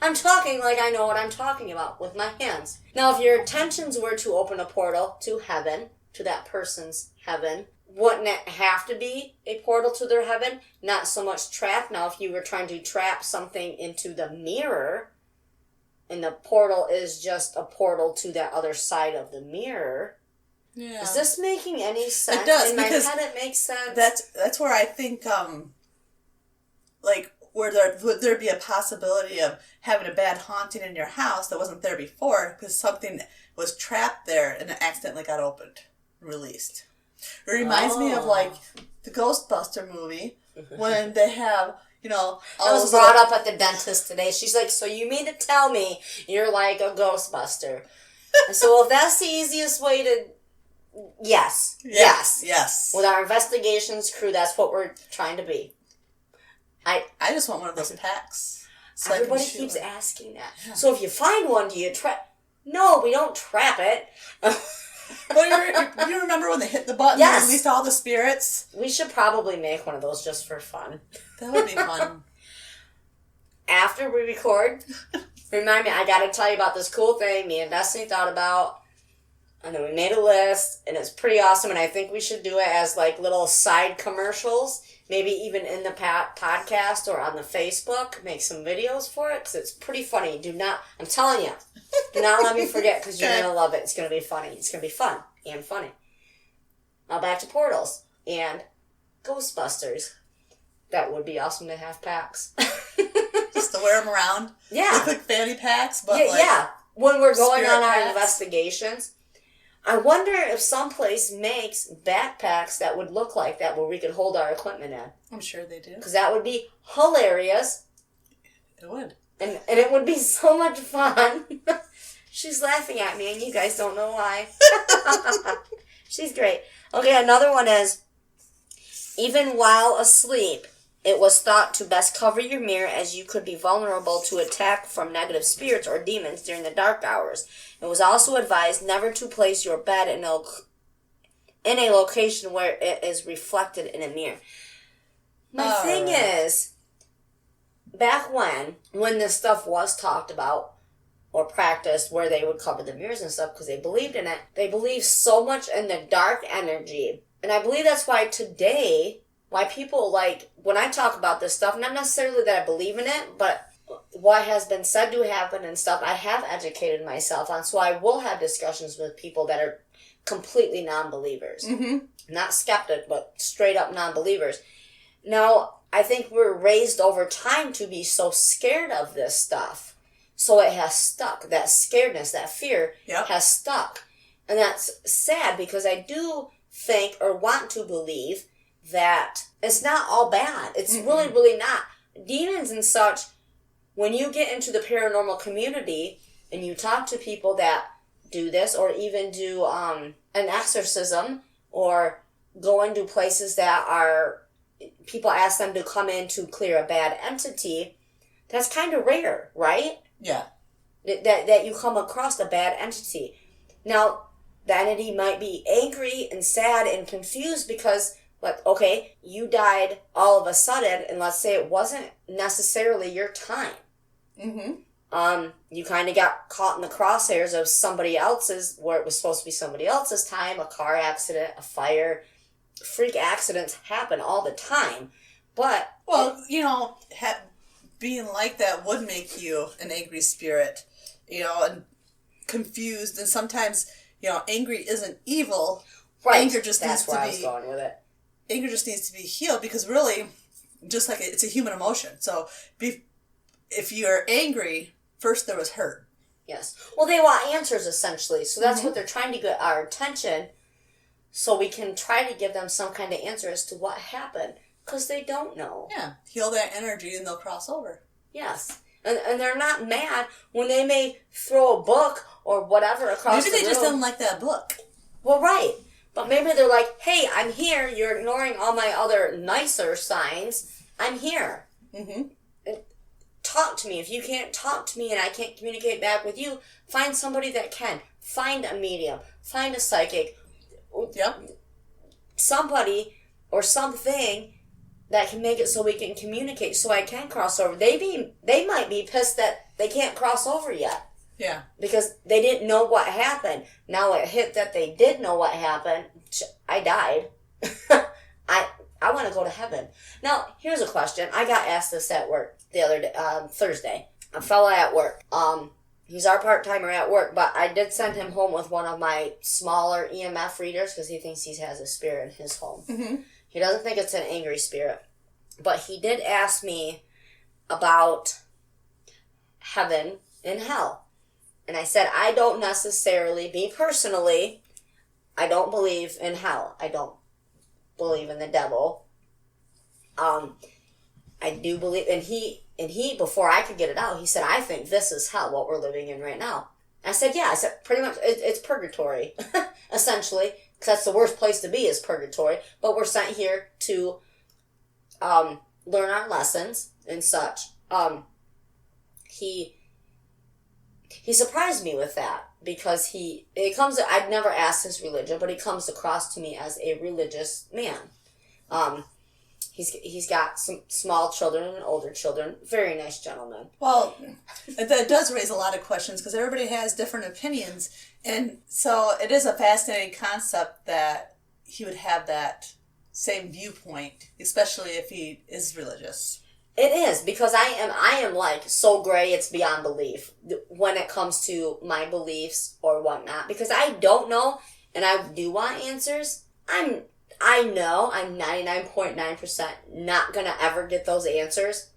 I'm talking like I know what I'm talking about with my hands. Now, if your intentions were to open a portal to heaven, to that person's heaven, wouldn't it have to be a portal to their heaven? Not so much trap. Now, if you were trying to trap something into the mirror, and the portal is just a portal to that other side of the mirror, is this making any sense? It does. In my head, it makes sense. That's where I think, would there be a possibility of having a bad haunting in your house that wasn't there before because something was trapped there and it accidentally got opened and released? It reminds me of, the Ghostbuster movie when they have, I was brought up at the dentist today. She's like, so you mean to tell me you're like a Ghostbuster? And so, well, if that's the easiest way to... Yes. With our investigations crew, that's what we're trying to be. I just want one of those packs. So everybody keeps asking that. Yeah. So if you find one, do you trap... No, we don't trap it. Well, you remember when they hit the button and released all the spirits? We should probably make one of those just for fun. That would be fun. After we record, remind me, I got to tell you about this cool thing me and Destiny thought about. And then we made a list, and it's pretty awesome. And I think we should do it as little side commercials, maybe even in the podcast or on the Facebook. Make some videos for it, because it's pretty funny. I'm telling you. Do not let me forget, because you're going to love it. It's going to be funny. It's going to be fun and funny. Now back to portals and Ghostbusters. That would be awesome to have packs. Just to wear them around? Yeah. Look like fanny packs, but when we're going on our packs. Investigations, I wonder if someplace makes backpacks that would look like that where we could hold our equipment in. I'm sure they do. Because that would be hilarious. It would. And it would be so much fun. She's laughing at me, and you guys don't know why. She's great. Okay, another one is, even while asleep, it was thought to best cover your mirror as you could be vulnerable to attack from negative spirits or demons during the dark hours. It was also advised never to place your bed in a location where it is reflected in a mirror. My thing is... back when this stuff was talked about or practiced, where they would cover the mirrors and stuff because they believed in it, they believed so much in the dark energy. And I believe that's why today, why people when I talk about this stuff, not necessarily that I believe in it, but what has been said to happen and stuff, I have educated myself on. So I will have discussions with people that are completely non-believers. Mm-hmm. Not skeptic, but straight up non-believers. Now, I think we're raised over time to be so scared of this stuff. So it has stuck. That scaredness, that fear has stuck. And that's sad because I do think or want to believe that it's not all bad. It's really, really not. Demons and such, when you get into the paranormal community and you talk to people that do this, or even do an exorcism, or go into places that are, people ask them to come in to clear a bad entity, that's kind of rare, right? Yeah. That you come across a bad entity. Now, the entity might be angry and sad and confused because, like, okay, you died all of a sudden, and let's say it wasn't necessarily your time. Mm-hmm. You kind of got caught in the crosshairs of somebody else's, where it was supposed to be somebody else's time, a car accident, a fire. Freak accidents happen all the time. But... Well, being like that would make you an angry spirit, and confused, and sometimes, angry isn't evil. Right. Anger just That's needs to be... where I was going with it. Anger just needs to be healed, because really, just like it's a human emotion. So, if you're angry, first there was hurt. Yes. Well, they want answers, essentially. So that's what they're trying to get our attention, so we can try to give them some kind of answer as to what happened. Because they don't know. Yeah. Heal that energy and they'll cross over. Yes. And they're not mad when they may throw a book or whatever across the room. Maybe they just didn't like that book. Well, right. But maybe they're like, hey, I'm here. You're ignoring all my other nicer signs. I'm here. Mm-hmm. Talk to me. If you can't talk to me and I can't communicate back with you, find somebody that can. Find a medium. Find a psychic. Yep. Somebody or something that can make it so we can communicate, so I can cross over. They might be pissed that they can't cross over yet. Yeah. Because they didn't know what happened. Now it hit that they did know what happened. I died. I want to go to heaven. Now, here's a question. I got asked this at work the other day, Thursday. A fella at work. He's our part-timer at work, but I did send him home with one of my smaller EMF readers because he thinks he has a spirit in his home. Mm-hmm. He doesn't think it's an angry spirit. But he did ask me about heaven and hell. And I said, I don't necessarily, me personally, I don't believe in hell. I don't believe in the devil. I do believe, and he, before I could get it out, he said, I think this is hell, what we're living in right now. I said, yeah. I said, pretty much, it's purgatory, essentially. Because that's the worst place to be, is purgatory. But we're sent here to learn our lessons and such. He surprised me with that, because I'd never asked his religion, but he comes across to me as a religious man. He's got some small children and older children. Very nice gentleman. Well, that does raise a lot of questions, because everybody has different opinions. And so it is a fascinating concept that he would have that same viewpoint, especially if he is religious. It is, because I am like so gray it's beyond belief when it comes to my beliefs or whatnot, because I don't know, and I do want answers. I know I'm 99.9% not gonna ever get those answers,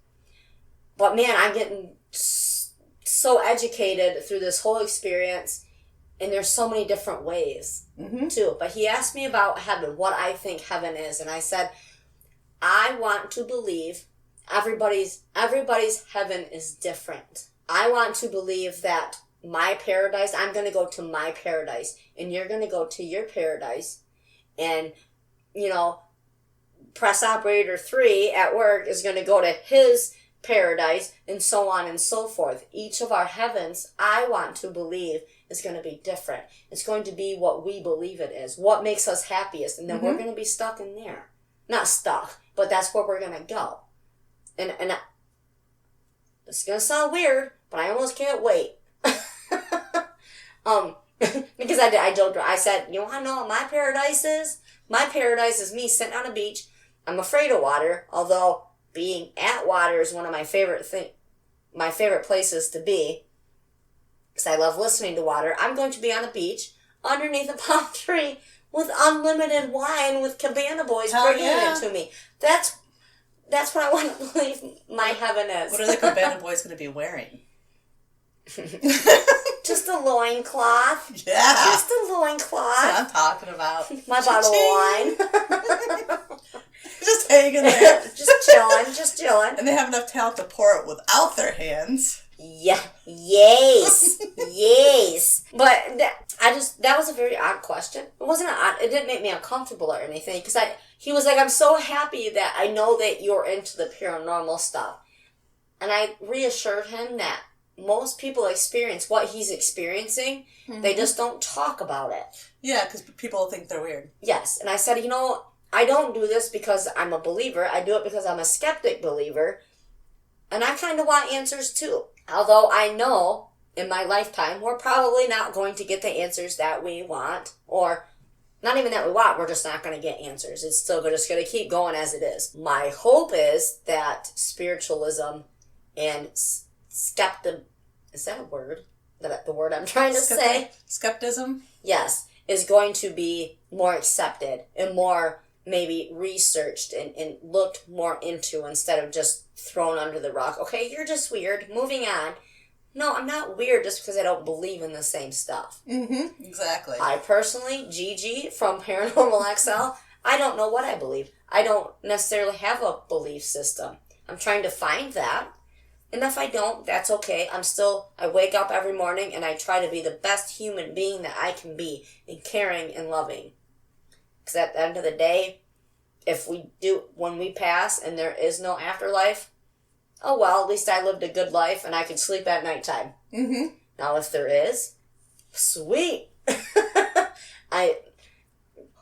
but man, I'm getting so educated through this whole experience, and there's so many different ways too. But he asked me about heaven, what I think heaven is, and I said, I want to believe everybody's heaven is different. I want to believe that my paradise, I'm going to go to my paradise, and you're going to go to your paradise, and, press operator 3 at work is going to go to his paradise, and so on and so forth. Each of our heavens, I want to believe, is going to be different. It's going to be what we believe it is, what makes us happiest, and then we're going to be stuck in there. Not stuck, but that's where we're going to go. And it's going to sound weird, but I almost can't wait. Because I said, you want to know what my paradise is? My paradise is me sitting on a beach. I'm afraid of water, although being at water is one of my favorite places to be, because I love listening to water. I'm going to be on a beach underneath a palm tree with unlimited wine, with cabana boys bringing it to me. That's what I want to believe my heaven is. What are the cabana boys going to be wearing? Just a loincloth. Yeah. Just a loincloth. That's what I'm talking about. My bottle of wine. Just hanging there. Just chilling. And they have enough talent to pour it without their hands. Yeah. Yes. Yes. But that was a very odd question. It wasn't odd. It didn't make me uncomfortable or anything. Because he was like, I'm so happy that I know that you're into the paranormal stuff. And I reassured him that most people experience what he's experiencing. Mm-hmm. They just don't talk about it. Yeah, because people think they're weird. Yes. And I said, I don't do this because I'm a believer. I do it because I'm a skeptic believer. And I kind of want answers too. Although I know in my lifetime we're probably not going to get the answers that we want. Or not even that we want, we're just not going to get answers. It's still just going to keep going as it is. My hope is that spiritualism and skepticism, is that a word? The word I'm trying to say? Skepticism? Yes. Is going to be more accepted and more maybe researched and looked more into instead of just thrown under the rug. Okay, you're just weird. Moving on. No, I'm not weird just because I don't believe in the same stuff. Mm-hmm. Exactly. I personally, Gigi from Paranormal XL, I don't know what I believe. I don't necessarily have a belief system. I'm trying to find that. And if I don't, that's okay. I wake up every morning and I try to be the best human being that I can be, and caring and loving. Because at the end of the day, when we pass and there is no afterlife, oh well, at least I lived a good life and I can sleep at nighttime. Mm-hmm. Now if there is, sweet.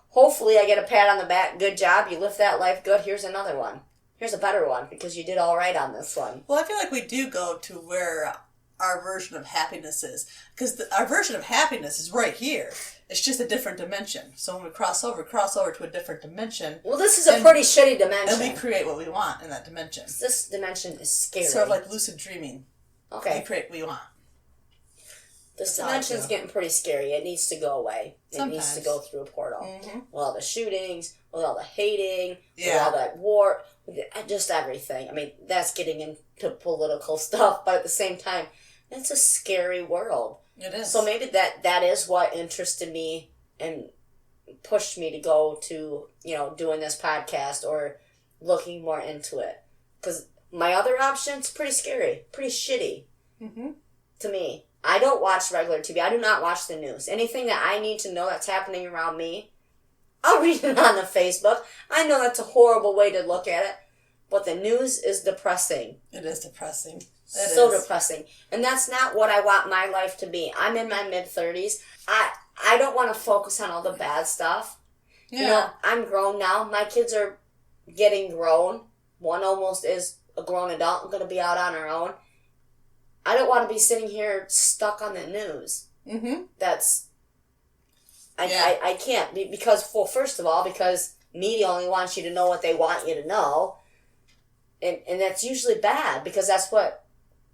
Hopefully I get a pat on the back. Good job. You lived that life good. Here's another one. Here's a better one because you did all right on this one. Well, I feel like we do go to where our version of happiness is. Because our version of happiness is right here. It's just a different dimension. So when we cross over to a different dimension. Well, this is a pretty shitty dimension. And we create what we want in that dimension. This dimension is scary. Sort of like lucid dreaming. Okay. We create what we want. This dimension's getting pretty scary. It needs to go away. Sometimes. It needs to go through a portal. Mm-hmm. With all the shootings, with all the hating, with all that war, just everything. I mean, that's getting into political stuff, but at the same time, it's a scary world. It is. So maybe that is what interested me and pushed me to go to, doing this podcast or looking more into it. Because my other option's pretty scary, pretty shitty to me. I don't watch regular TV. I do not watch the news. Anything that I need to know that's happening around me, I'll read it on the Facebook. I know that's a horrible way to look at it, but the news is depressing. It is depressing. Depressing. And that's not what I want my life to be. I'm in my mid-30s. I don't want to focus on all the bad stuff. Yeah. I'm grown now. My kids are getting grown. One almost is a grown adult and going to be out on her own. I don't want to be sitting here stuck on the news. Mm-hmm. I can't. Because media only wants you to know what they want you to know. And that's usually bad because that's what,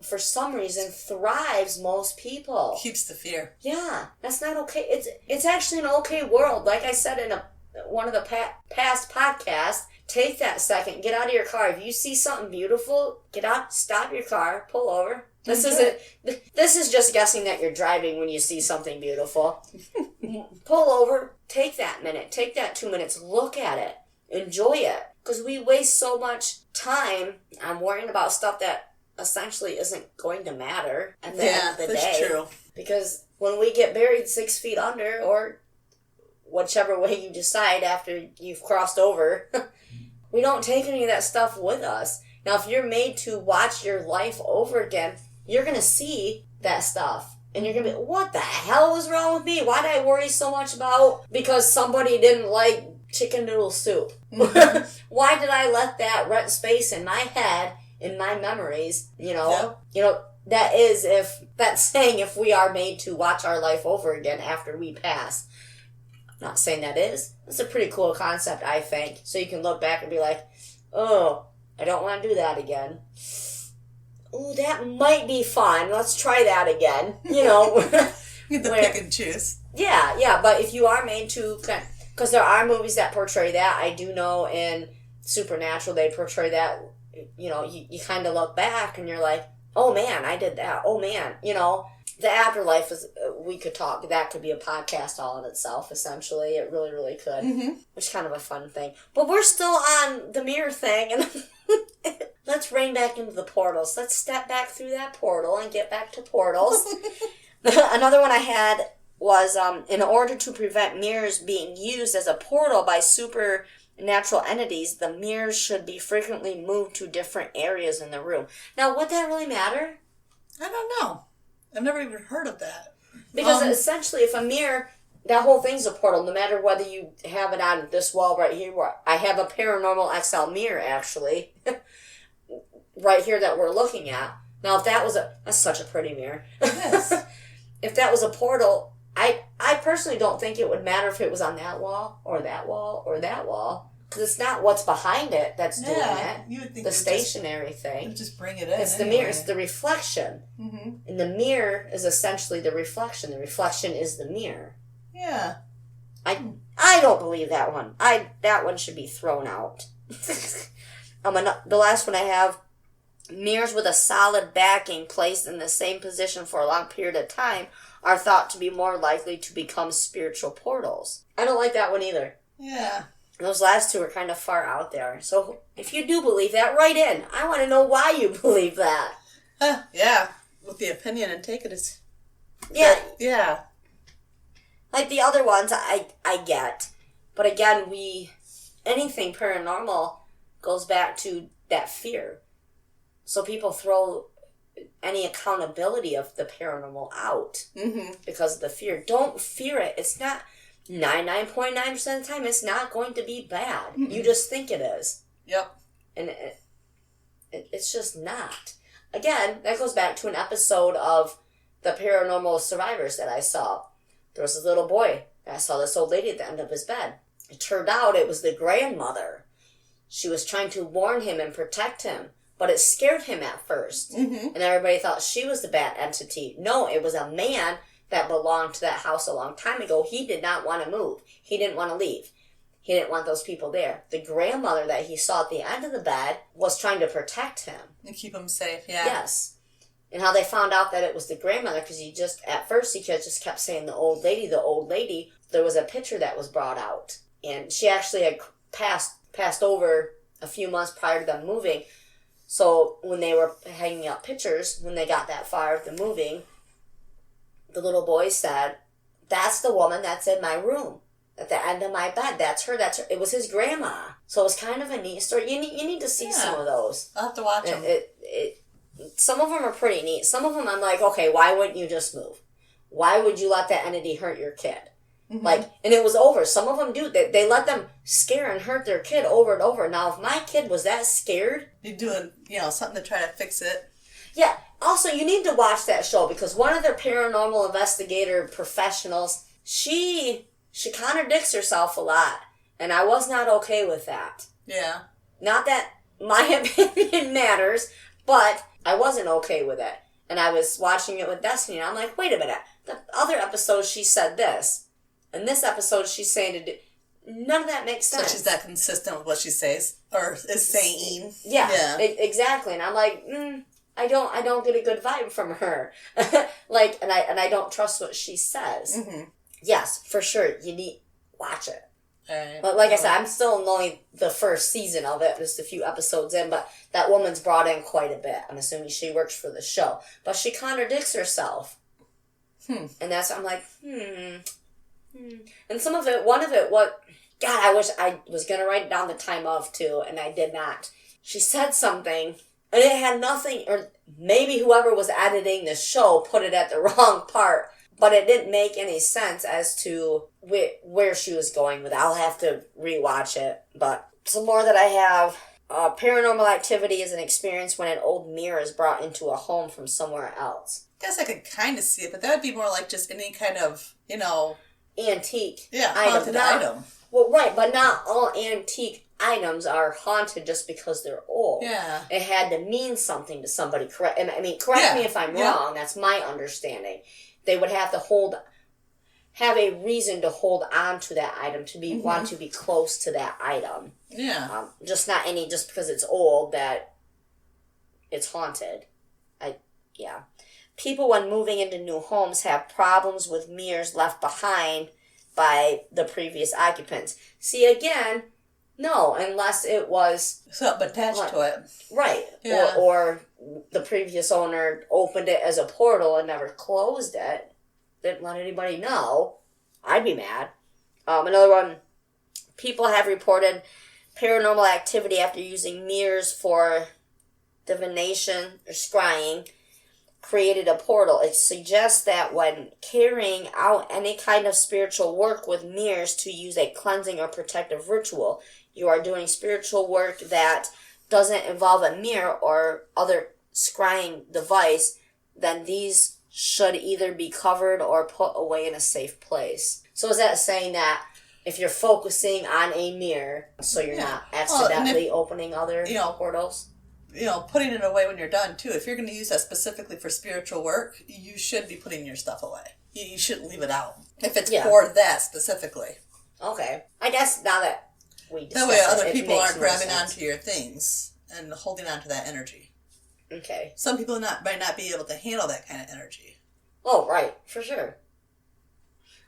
for some reason, thrives most people. Keeps the fear. Yeah, that's not okay. It's actually an okay world. Like I said in one of the past podcasts, take that second, get out of your car. If you see something beautiful, get out, stop your car, pull over. This is just guessing that you're driving when you see something beautiful. Pull over, take that minute, take that 2 minutes, look at it, enjoy it. Because we waste so much time on worrying about stuff that essentially isn't going to matter at the end of the day. Yeah, that's true. Because when we get buried 6 feet under, or whichever way you decide after you've crossed over, we don't take any of that stuff with us. Now, if you're made to watch your life over again, you're going to see that stuff. And you're going to be, what the hell was wrong with me? Why did I worry so much about? Because somebody didn't like chicken noodle soup. Mm-hmm. Why did I let that rent space in my head, in my memories, that is that's saying if we are made to watch our life over again after we pass. I'm not saying that is. It's a pretty cool concept, I think. So you can look back and be like, oh, I don't want to do that again. Ooh, that might be fun. Let's try that again. You get to pick and choose. Yeah, but if you are made to, because there are movies that portray that. I do know in Supernatural they portray that, you kind of look back and you're like, oh man, I did that. Oh man, the afterlife is, we could talk, that could be a podcast all in itself, essentially. It really, really could. Mm-hmm. Which is kind of a fun thing. But we're still on the mirror thing, and let's rein back into the portals. Let's step back through that portal and get back to portals. Another one I had was in order to prevent mirrors being used as a portal by supernatural entities, the mirrors should be frequently moved to different areas in the room. Now, would that really matter? I don't know. I've never even heard of that. Because essentially, if a mirror, that whole thing's a portal, no matter whether you have it on this wall right here, where I have a Paranormal XL mirror, actually, right here that we're looking at. Now, if that was that's such a pretty mirror. Yes. If that was a portal, I personally don't think it would matter if it was on that wall, or that wall, or that wall. Because it's not what's behind it that's doing it. You would think the stationary thing. Just bring it in. It's the mirror. It's the reflection. Mm-hmm. And the mirror is essentially the reflection. The reflection is the mirror. Yeah. I don't believe that one. That one should be thrown out. The last one I have, mirrors with a solid backing placed in the same position for a long period of time are thought to be more likely to become spiritual portals. I don't like that one either. Yeah. Those last two are kind of far out there. So if you do believe that, write in. I want to know why you believe that. Yeah. With the opinion and take it as... Yeah. Yeah. Like the other ones, I get. But again, anything paranormal goes back to that fear. So people throw any accountability of the paranormal out because of the fear. Don't fear it. It's not... 99.9% of the time, it's not going to be bad. Mm-hmm. You just think it is. Yep. And it's just not. Again, that goes back to an episode of the Paranormal Survivors that I saw. There was this little boy. I saw this old lady at the end of his bed. It turned out it was the grandmother. She was trying to warn him and protect him, but it scared him at first. Mm-hmm. And everybody thought she was the bad entity. No, it was a man that belonged to that house a long time ago. He did not want to move. He didn't want to leave. He didn't want those people there. The grandmother that he saw at the end of the bed was trying to protect him. And keep him safe, yeah. Yes. And how they found out that it was the grandmother, because at first he just kept saying the old lady. There was a picture that was brought out. And she actually had passed over a few months prior to them moving. So when they were hanging up pictures, when they got that far of the moving, the little boy said, "That's the woman that's in my room at the end of my bed. That's her. It was his grandma." So it was kind of a neat story. You need to see some of those. I'll have to watch them. Some of them are pretty neat. Some of them I'm like, okay, why wouldn't you just move? Why would you let that entity hurt your kid? Mm-hmm. And it was over. Some of them do. They let them scare and hurt their kid over and over. Now, if my kid was that scared... You're doing, something to try to fix it. Yeah. Also, you need to watch that show because one of their paranormal investigator professionals, she contradicts herself a lot. And I was not okay with that. Yeah. Not that my opinion matters, but I wasn't okay with it. And I was watching it with Destiny, and I'm like, wait a minute. The other episode, she said this. In this episode, she's saying none of that makes sense. So she's not consistent with what she says, or is saying. Yeah. Exactly. And I'm like, I don't get a good vibe from her. And I don't trust what she says. Mm-hmm. Yes, for sure. You need watch it. Right. But like I said, I'm still in only the first season of it, just a few episodes in, but that woman's brought in quite a bit. I'm assuming she works for the show. But she contradicts herself. And I'm like, And some of it, one of it, God, I wish I was going to write down the time of too, and I did not. She said something, and it had nothing, or maybe whoever was editing the show put it at the wrong part, but it didn't make any sense as to where she was going with it. I'll have to rewatch it, but some more that I have. Paranormal activity is an experience when an old mirror is brought into a home from somewhere else. I guess I could kind of see it, but that would be more like just any kind of, antique haunted item. Well, right, but not all antique items are haunted just because they're old. Yeah. It had to mean something to somebody. Correct me if I'm wrong. That's my understanding. They would have to have a reason to hold on to that item, to want to be close to that item. Yeah. Just because it's old that it's haunted. People when moving into new homes have problems with mirrors left behind by the previous occupants. See, again, no, unless it was... something attached to it. Right. Yeah. Or the previous owner opened it as a portal and never closed it. didn't let anybody know, I'd be mad. Another one, people have reported paranormal activity after using mirrors for divination or scrying created a portal. It suggests that when carrying out any kind of spiritual work with mirrors to use a cleansing or protective ritual, you are doing spiritual work that doesn't involve a mirror or other scrying device, then these should either be covered or put away in a safe place. So is that saying that if you're focusing on a mirror, so you're not accidentally opening other portals? Putting it away when you're done, too. If you're going to use that specifically for spiritual work, you should be putting your stuff away. You shouldn't leave it out. If it's for that specifically. Okay. I guess now that we discuss that way other people aren't grabbing sense. onto your things and holding onto that energy. Okay. Some people might not be able to handle that kind of energy. Oh, right. For sure.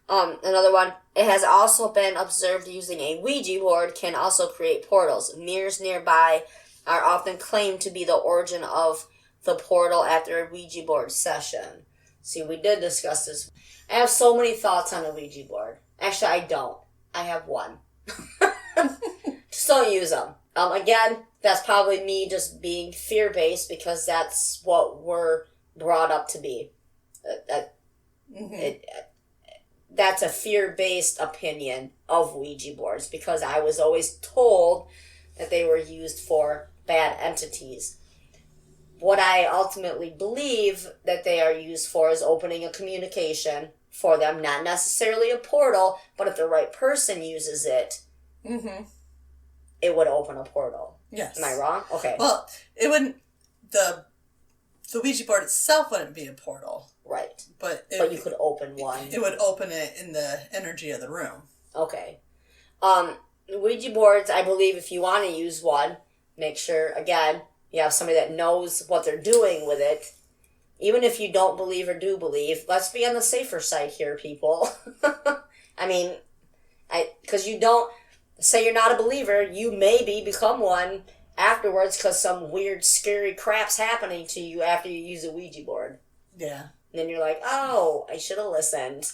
Another one. It has also been observed using a Ouija board can also create portals. Mirrors nearby are often claimed to be the origin of the portal after a Ouija board session. See, we did discuss this. I have so many thoughts on a Ouija board. Actually, I don't. I have one. Just don't use them. Again, that's probably me just being fear-based because that's what we're brought up to be. That's a fear-based opinion of Ouija boards because I was always told that they were used for bad entities. What I ultimately believe that they are used for is opening a communication for them, not necessarily a portal, but if the right person uses it, it would open a portal. Yes. Am I wrong? Okay. Well, it wouldn't, the Ouija board itself wouldn't be a portal. Right. But you could open one. It would open it in the energy of the room. Okay. Ouija boards, I believe if you want to use one, make sure, again, you have somebody that knows what they're doing with it. Even if you don't believe or do believe, let's be on the safer side here, people. I mean, because you don't, say you're not a believer, you maybe become one afterwards because some weird, scary crap's happening to you after you use a Ouija board. Yeah. And then you're like, oh, I should have listened.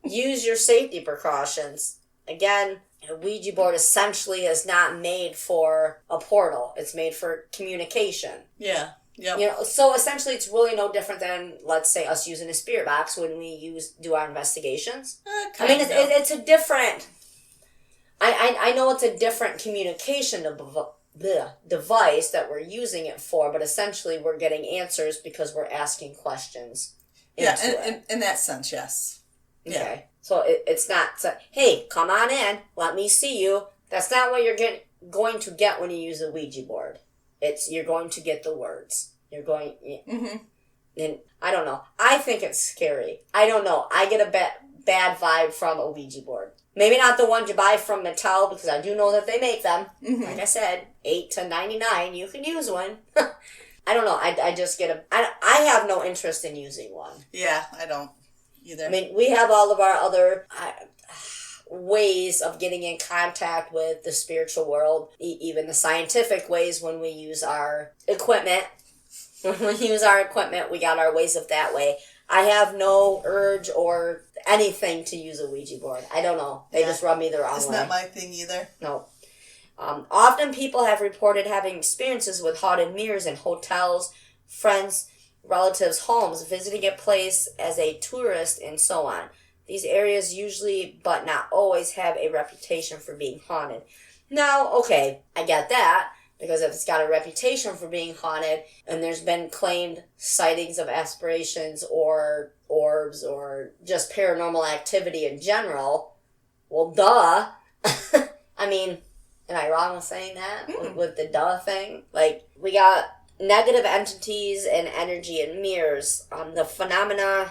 Use your safety precautions. Again, a Ouija board essentially is not made for a portal. It's made for communication. Yeah. Yep. So essentially it's really no different than, let's say, us using a spirit box when we do our investigations. I mean, it's a different... I know it's a different communication device that we're using it for, but essentially we're getting answers because we're asking questions. Yeah, in that sense, yes. Okay. Yeah. So it's not, hey, come on in, let me see you. That's not what you're going to get when you use a Ouija board. You're going to get the words. You're going... And I don't know. I think it's scary. I don't know. I get a bad vibe from a Ouija board. Maybe not the ones you buy from Mattel, because I do know that they make them. Like I said, $8 to $99, you can use one. I don't know. I just get I have no interest in using one. Yeah, I don't either. I mean, we have all of our other ways of getting in contact with the spiritual world, even the scientific ways when we use our equipment. When we use our equipment, we got our ways of that way. I have no urge or anything to use a Ouija board. I don't know. They just rub me the wrong way. It's not my thing either. No. Often people have reported having experiences with haunted mirrors in hotels, friends, relatives' homes, visiting a place as a tourist, and so on. These areas usually, but not always, have a reputation for being haunted. Now, okay, I get that. Because if it's got a reputation for being haunted, and there's been claimed sightings of aspirations or orbs or just paranormal activity in general, well, duh. I mean, am I wrong with saying that? With the duh thing? Like, we got negative entities and energy in mirrors. The phenomenon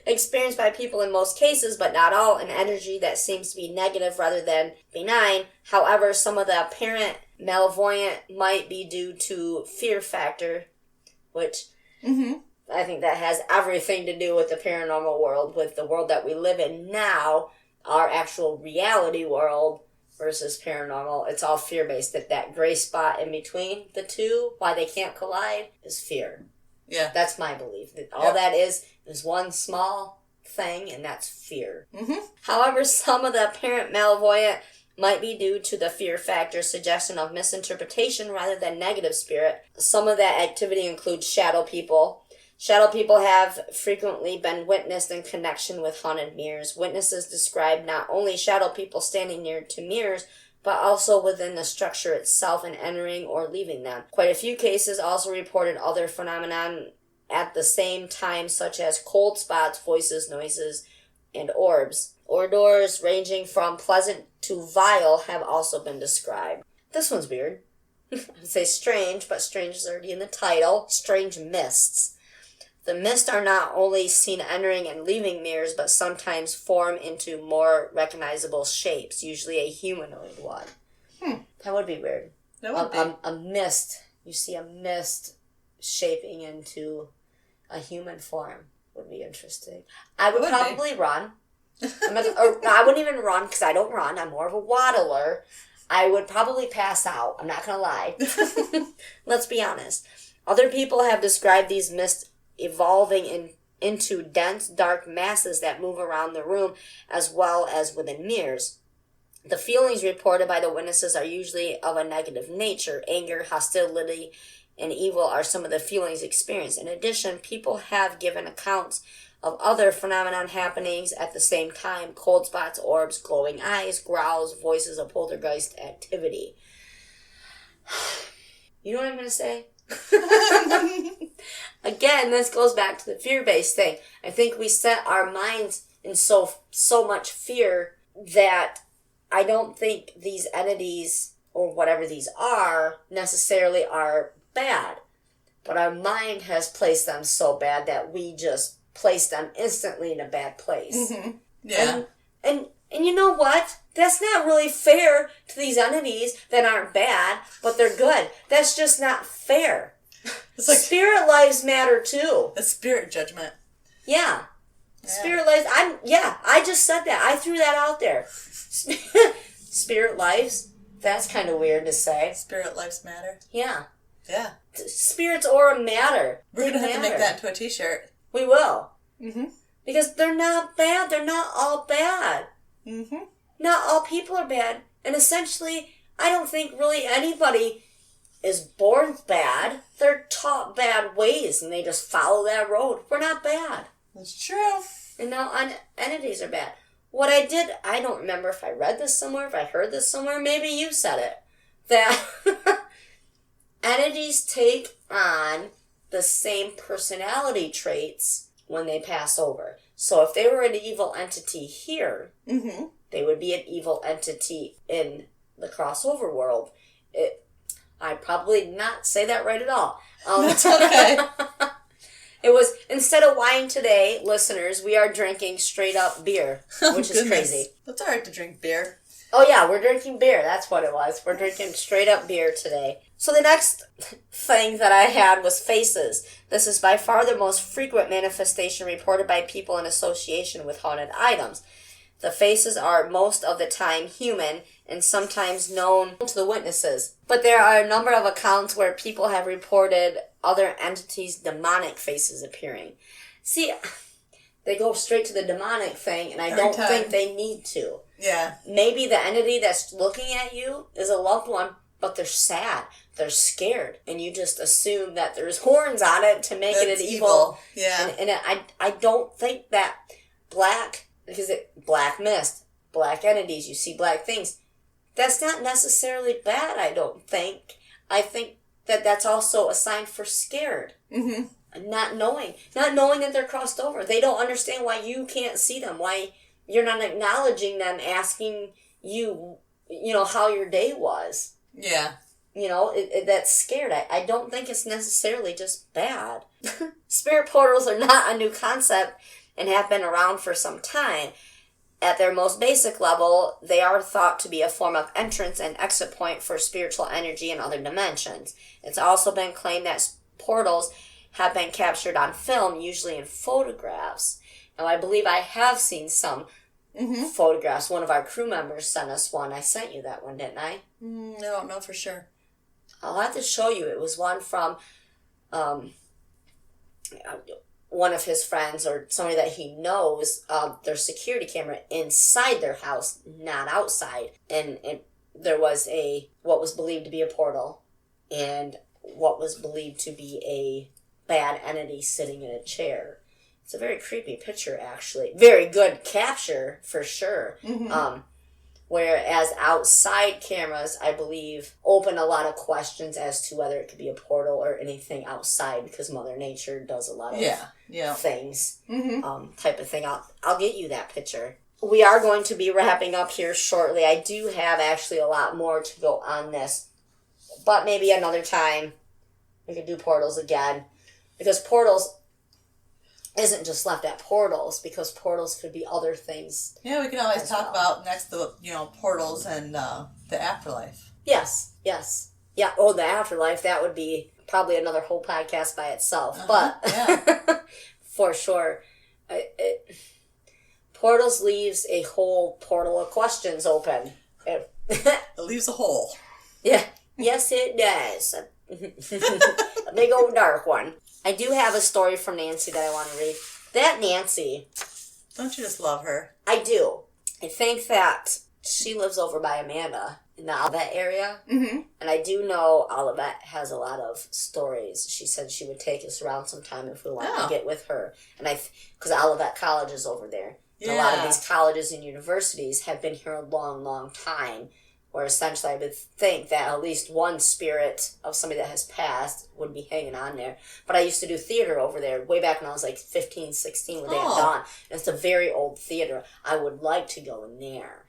experienced by people in most cases, but not all, an energy that seems to be negative rather than benign. However, some of the apparent malevolent might be due to fear factor, which I think that has everything to do with the paranormal world, with the world that we live in now, our actual reality world versus paranormal. It's all fear-based. That gray spot in between the two, why they can't collide, is fear. Yeah. That's my belief. All that is one small thing, and that's fear. Mm-hmm. However, some of the apparent malevolent might be due to the fear factor suggestion of misinterpretation rather than negative spirit. Some of that activity includes shadow people. Shadow people have frequently been witnessed in connection with haunted mirrors. Witnesses describe not only shadow people standing near to mirrors, but also within the structure itself and entering or leaving them. Quite a few cases also reported other phenomenon at the same time, such as cold spots, voices, noises, and orbs. Odors ranging from pleasant to vile have also been described. This one's weird. I would say strange, but strange is already in the title. Strange mists. The mists are not only seen entering and leaving mirrors, but sometimes form into more recognizable shapes, usually a humanoid one. That would be weird. That would be. A mist. You see a mist shaping into a human form. Would be interesting. I would probably run. I wouldn't even run because I don't run. I'm more of a waddler. I would probably pass out. I'm not going to lie. Let's be honest. Other people have described these mists evolving into dense, dark masses that move around the room as well as within mirrors. The feelings reported by the witnesses are usually of a negative nature. Anger, hostility, and evil are some of the feelings experienced. In addition, people have given accounts of other phenomenon happenings at the same time: cold spots, orbs, glowing eyes, growls, voices of poltergeist activity. You know what I'm going to say? Again, this goes back to the fear-based thing. I think we set our minds in so much fear that I don't think these entities, or whatever these are, necessarily are bad. But our mind has placed them so bad that we just place them instantly in a bad place. Mm-hmm. Yeah. And you know what? That's not really fair to these entities that aren't bad, but they're good. That's just not fair. It's like spirit lives matter too. A spirit judgment. Yeah. Spirit lives. I just said that. I threw that out there. Spirit lives. That's kind of weird to say. Spirit lives matter. Yeah. Yeah. Spirits aura matter. We're going to have to make that into a t-shirt. We will. Mm-hmm. Because they're not bad. They're not all bad. Mm-hmm. Not all people are bad. And essentially, I don't think really anybody is born bad. They're taught bad ways and they just follow that road. We're not bad. That's true. And now entities are bad. What I did, I don't remember if I read this somewhere, if I heard this somewhere, maybe you said it, that entities take on the same personality traits when they pass over. So if they were an evil entity here, mm-hmm. they would be an evil entity in the crossover world. I'd probably not say that right at all. That's okay. It was, instead of wine today, listeners, we are drinking straight up beer, which is crazy. It's alright to drink beer. Oh yeah, we're drinking beer. That's what it was. We're drinking straight up beer today. So the next thing that I had was faces. This is by far the most frequent manifestation reported by people in association with haunted items. The faces are most of the time human and sometimes known to the witnesses. But there are a number of accounts where people have reported other entities' demonic faces appearing. See, they go straight to the demonic thing, and I don't think they need to. Yeah. Maybe the entity that's looking at you is a loved one, but they're sad. They're scared. And you just assume that there's horns on it to make it an evil. Yeah. And I don't think that black mist, black entities, you see black things. That's not necessarily bad, I don't think. I think that that's also a sign for scared. Mm-hmm. Not knowing that they're crossed over. They don't understand why you can't see them, why you're not acknowledging them, asking you, how your day was. Yeah. That's scared. I don't think it's necessarily just bad. Spirit portals are not a new concept and have been around for some time. At their most basic level, they are thought to be a form of entrance and exit point for spiritual energy in other dimensions. It's also been claimed that portals have been captured on film, usually in photographs. Now, I believe I have seen some photographs. One of our crew members sent us one. I sent you that one, didn't I? I don't know for sure. I'll have to show you. It was one from one of his friends or somebody that he knows, their security camera inside their house, not outside. And there was what was believed to be a portal and what was believed to be a bad entity sitting in a chair. It's a very creepy picture, actually. Very good capture, for sure. Mm-hmm. Whereas outside cameras, I believe, open a lot of questions as to whether it could be a portal or anything outside, because Mother Nature does a lot of things, type of thing. I'll get you that picture. We are going to be wrapping up here shortly. I do have actually a lot more to go on this, but maybe another time we could do portals again, because portals isn't just left at portals, because portals could be other things. Yeah, we can always talk about next the portals and the afterlife. Yes. Yeah, the afterlife, that would be probably another whole podcast by itself. But for sure, portals leaves a whole portal of questions open. It leaves a hole. Yeah. Yes, it does. A big old dark one. I do have a story from Nancy that I want to read. That Nancy... Don't you just love her? I do. I think that she lives over by Amanda in the Olivet area. Mm-hmm. And I do know Olivet has a lot of stories. She said she would take us around sometime if we wanted to get with her. And because Olivet College is over there. Yeah. And a lot of these colleges and universities have been here a long, long time. Where essentially I would think that at least one spirit of somebody that has passed would be hanging on there. But I used to do theater over there way back when I was like 15, 16 with Aunt Dawn. And it's a very old theater. I would like to go in there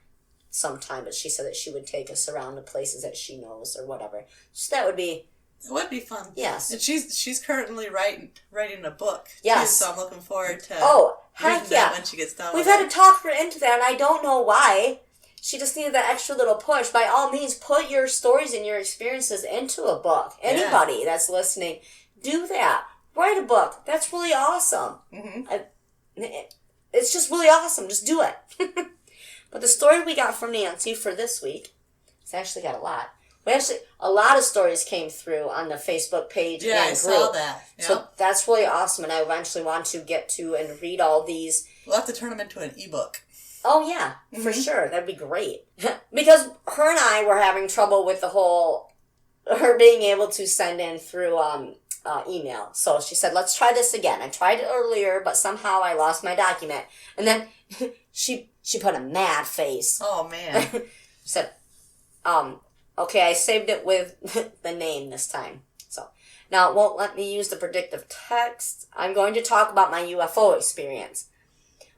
sometime, but she said that she would take us around to places that she knows or whatever. So that would be... It would be fun. Yes. And she's currently writing a book. Yes. Too, so I'm looking forward to heck reading that when she gets done We've with had to talk her into that, and I don't know why. She just needed that extra little push. By all means, put your stories and your experiences into a book. Anybody that's listening, do that. Write a book. That's really awesome. Mm-hmm. It's just really awesome. Just do it. But the story we got from Nancy for this week, it's actually got a lot. A lot of stories came through on the Facebook page and I saw that. Yep. So that's really awesome, and I eventually want to get to and read all these. We'll have to turn them into an ebook. Oh, yeah, for sure. That'd be great. Because her and I were having trouble with her being able to send in through email. So she said, let's try this again. I tried it earlier, but somehow I lost my document. And then she put a mad face. Oh, man. She said, okay, I saved it with the name this time. So now it won't let me use the predictive text. I'm going to talk about my UFO experience.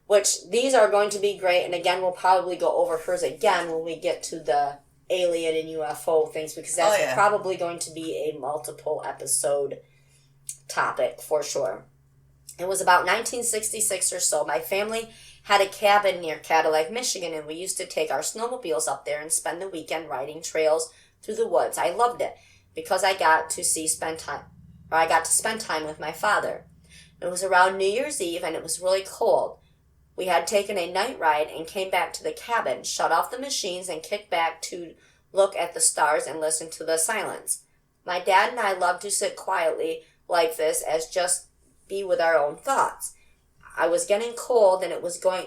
Which, these are going to be great, and again, we'll probably go over hers again when we get to the alien and UFO things, because that's probably going to be a multiple episode topic, for sure. It was about 1966 or so. My family had a cabin near Cadillac, Michigan, and we used to take our snowmobiles up there and spend the weekend riding trails through the woods. I loved it, because I got to spend time with my father. It was around New Year's Eve, and it was really cold. We had taken a night ride and came back to the cabin, shut off the machines, and kicked back to look at the stars and listen to the silence. My dad and I loved to sit quietly like this, as just be with our own thoughts. I was getting cold and was going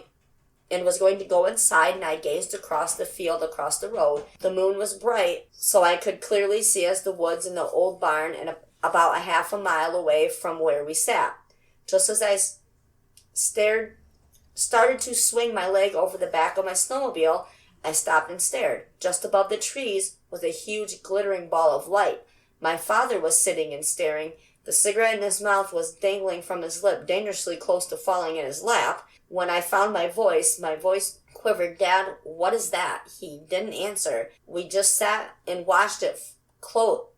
to go inside, and I gazed across the field across the road. The moon was bright, so I could clearly see as the woods and the old barn and about a half a mile away from where we sat. Just as I started to swing my leg over the back of my snowmobile, I stopped and stared. Just above the trees was a huge glittering ball of light. My father was sitting and staring. The cigarette in his mouth was dangling from his lip, dangerously close to falling in his lap. When I found my voice quivered. Dad, what is that? He didn't answer. We just sat and watched it close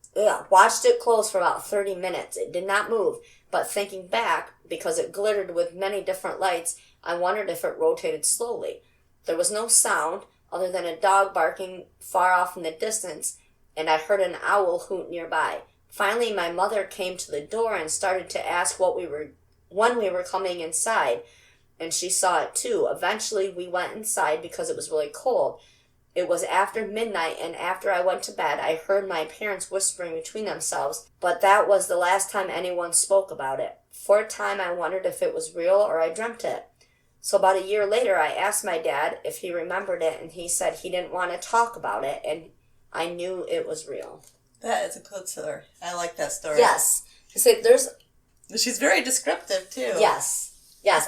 for about 30 minutes. It did not move, but thinking back, because it glittered with many different lights, I wondered if it rotated slowly. There was no sound other than a dog barking far off in the distance, and I heard an owl hoot nearby. Finally, my mother came to the door and started to ask when we were coming inside, and she saw it too. Eventually, we went inside because it was really cold. It was after midnight, and after I went to bed, I heard my parents whispering between themselves, but that was the last time anyone spoke about it. For a time, I wondered if it was real or I dreamt it. So about a year later, I asked my dad if he remembered it, and he said he didn't want to talk about it, and I knew it was real. That is a good story. I like that story. Yes. She's very descriptive, too. Yes.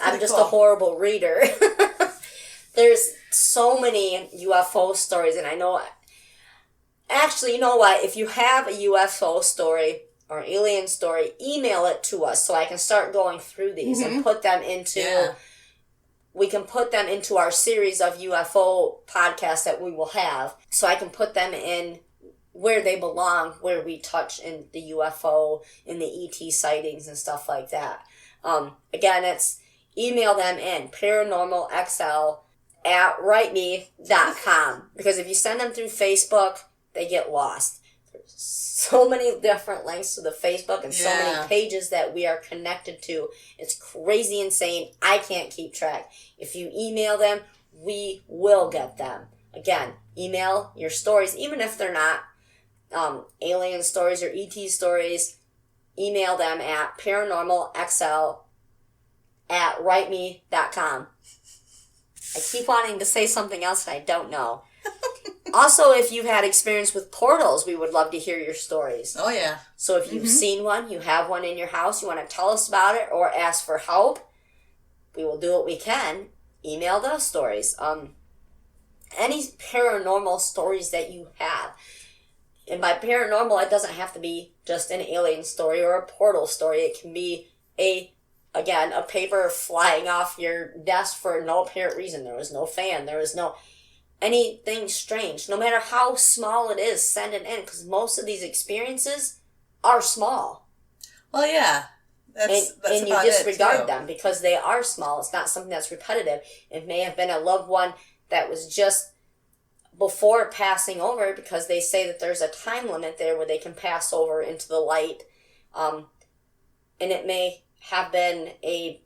I'm just a horrible reader. There's so many UFO stories, and I know... Actually, you know what? If you have a UFO story or alien story, email it to us so I can start going through these and put them into... Yeah. We can put them into our series of UFO podcasts that we will have, so I can put them in where they belong, where we touch in the UFO, in the ET sightings and stuff like that. Again, it's email them in paranormalxl@writeme.com, because if you send them through Facebook, they get lost. There's so many different links to the Facebook and so many pages that we are connected to. It's crazy insane. I can't keep track. If you email them, we will get them. Again, email your stories, even if they're not alien stories or ET stories. Email them at paranormalxl@writeme.com. I keep wanting to say something else and I don't know. Also, if you've had experience with portals, we would love to hear your stories. Oh, yeah. So if you've seen one, you have one in your house, you want to tell us about it or ask for help, we will do what we can. Email those stories. Any paranormal stories that you have. And by paranormal, it doesn't have to be just an alien story or a portal story. It can be a paper flying off your desk for no apparent reason. There was no fan. There was no... anything strange. No matter how small it is, send it in, because most of these experiences are small. Well, yeah. That's and you disregard them because they are small. It's not something that's repetitive. It may have been a loved one that was just before passing over, because they say that there's a time limit there where they can pass over into the light. And it may have been a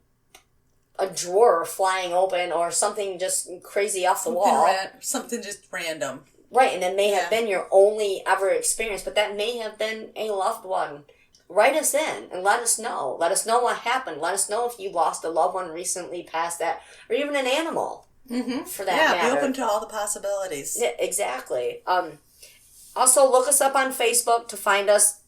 drawer flying open or something just crazy off the wall. Something just random. Right, and it may have been your only ever experience, but that may have been a loved one. Write us in and let us know. Let us know what happened. Let us know if you lost a loved one recently past that, or even an animal, for that matter. Yeah, be open to all the possibilities. Yeah, exactly. Also, look us up on Facebook to find us.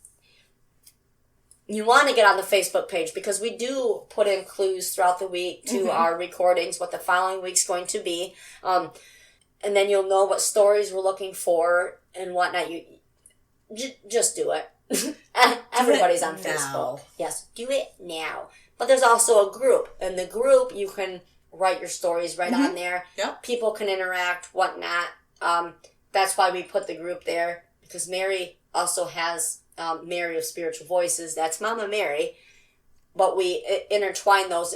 You want to get on the Facebook page because we do put in clues throughout the week to our recordings, what the following week's going to be. And then you'll know what stories we're looking for and whatnot. You just do it. Everybody's on Facebook. Yes, do it now. But there's also a group. In the group, you can write your stories right on there. Yep. People can interact, whatnot. That's why we put the group there, because Mary also has... Mary of Spiritual Voices, that's Mama Mary, but we intertwine those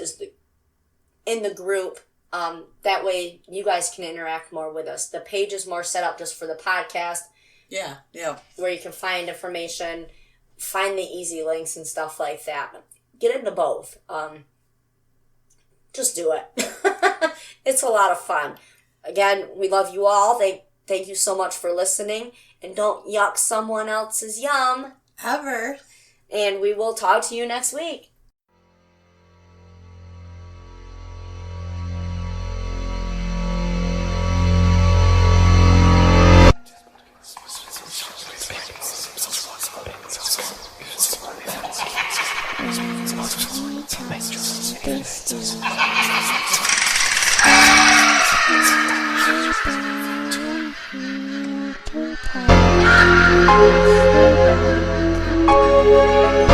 in the group. That way you guys can interact more with us. The page is more set up just for the podcast. Yeah. Where you can find information, find the easy links and stuff like that. Get into both. Just do it. It's a lot of fun. Again, we love you all. Thank you so much for listening. And don't yuck someone else's yum. Ever. And we will talk to you next week. Thank you.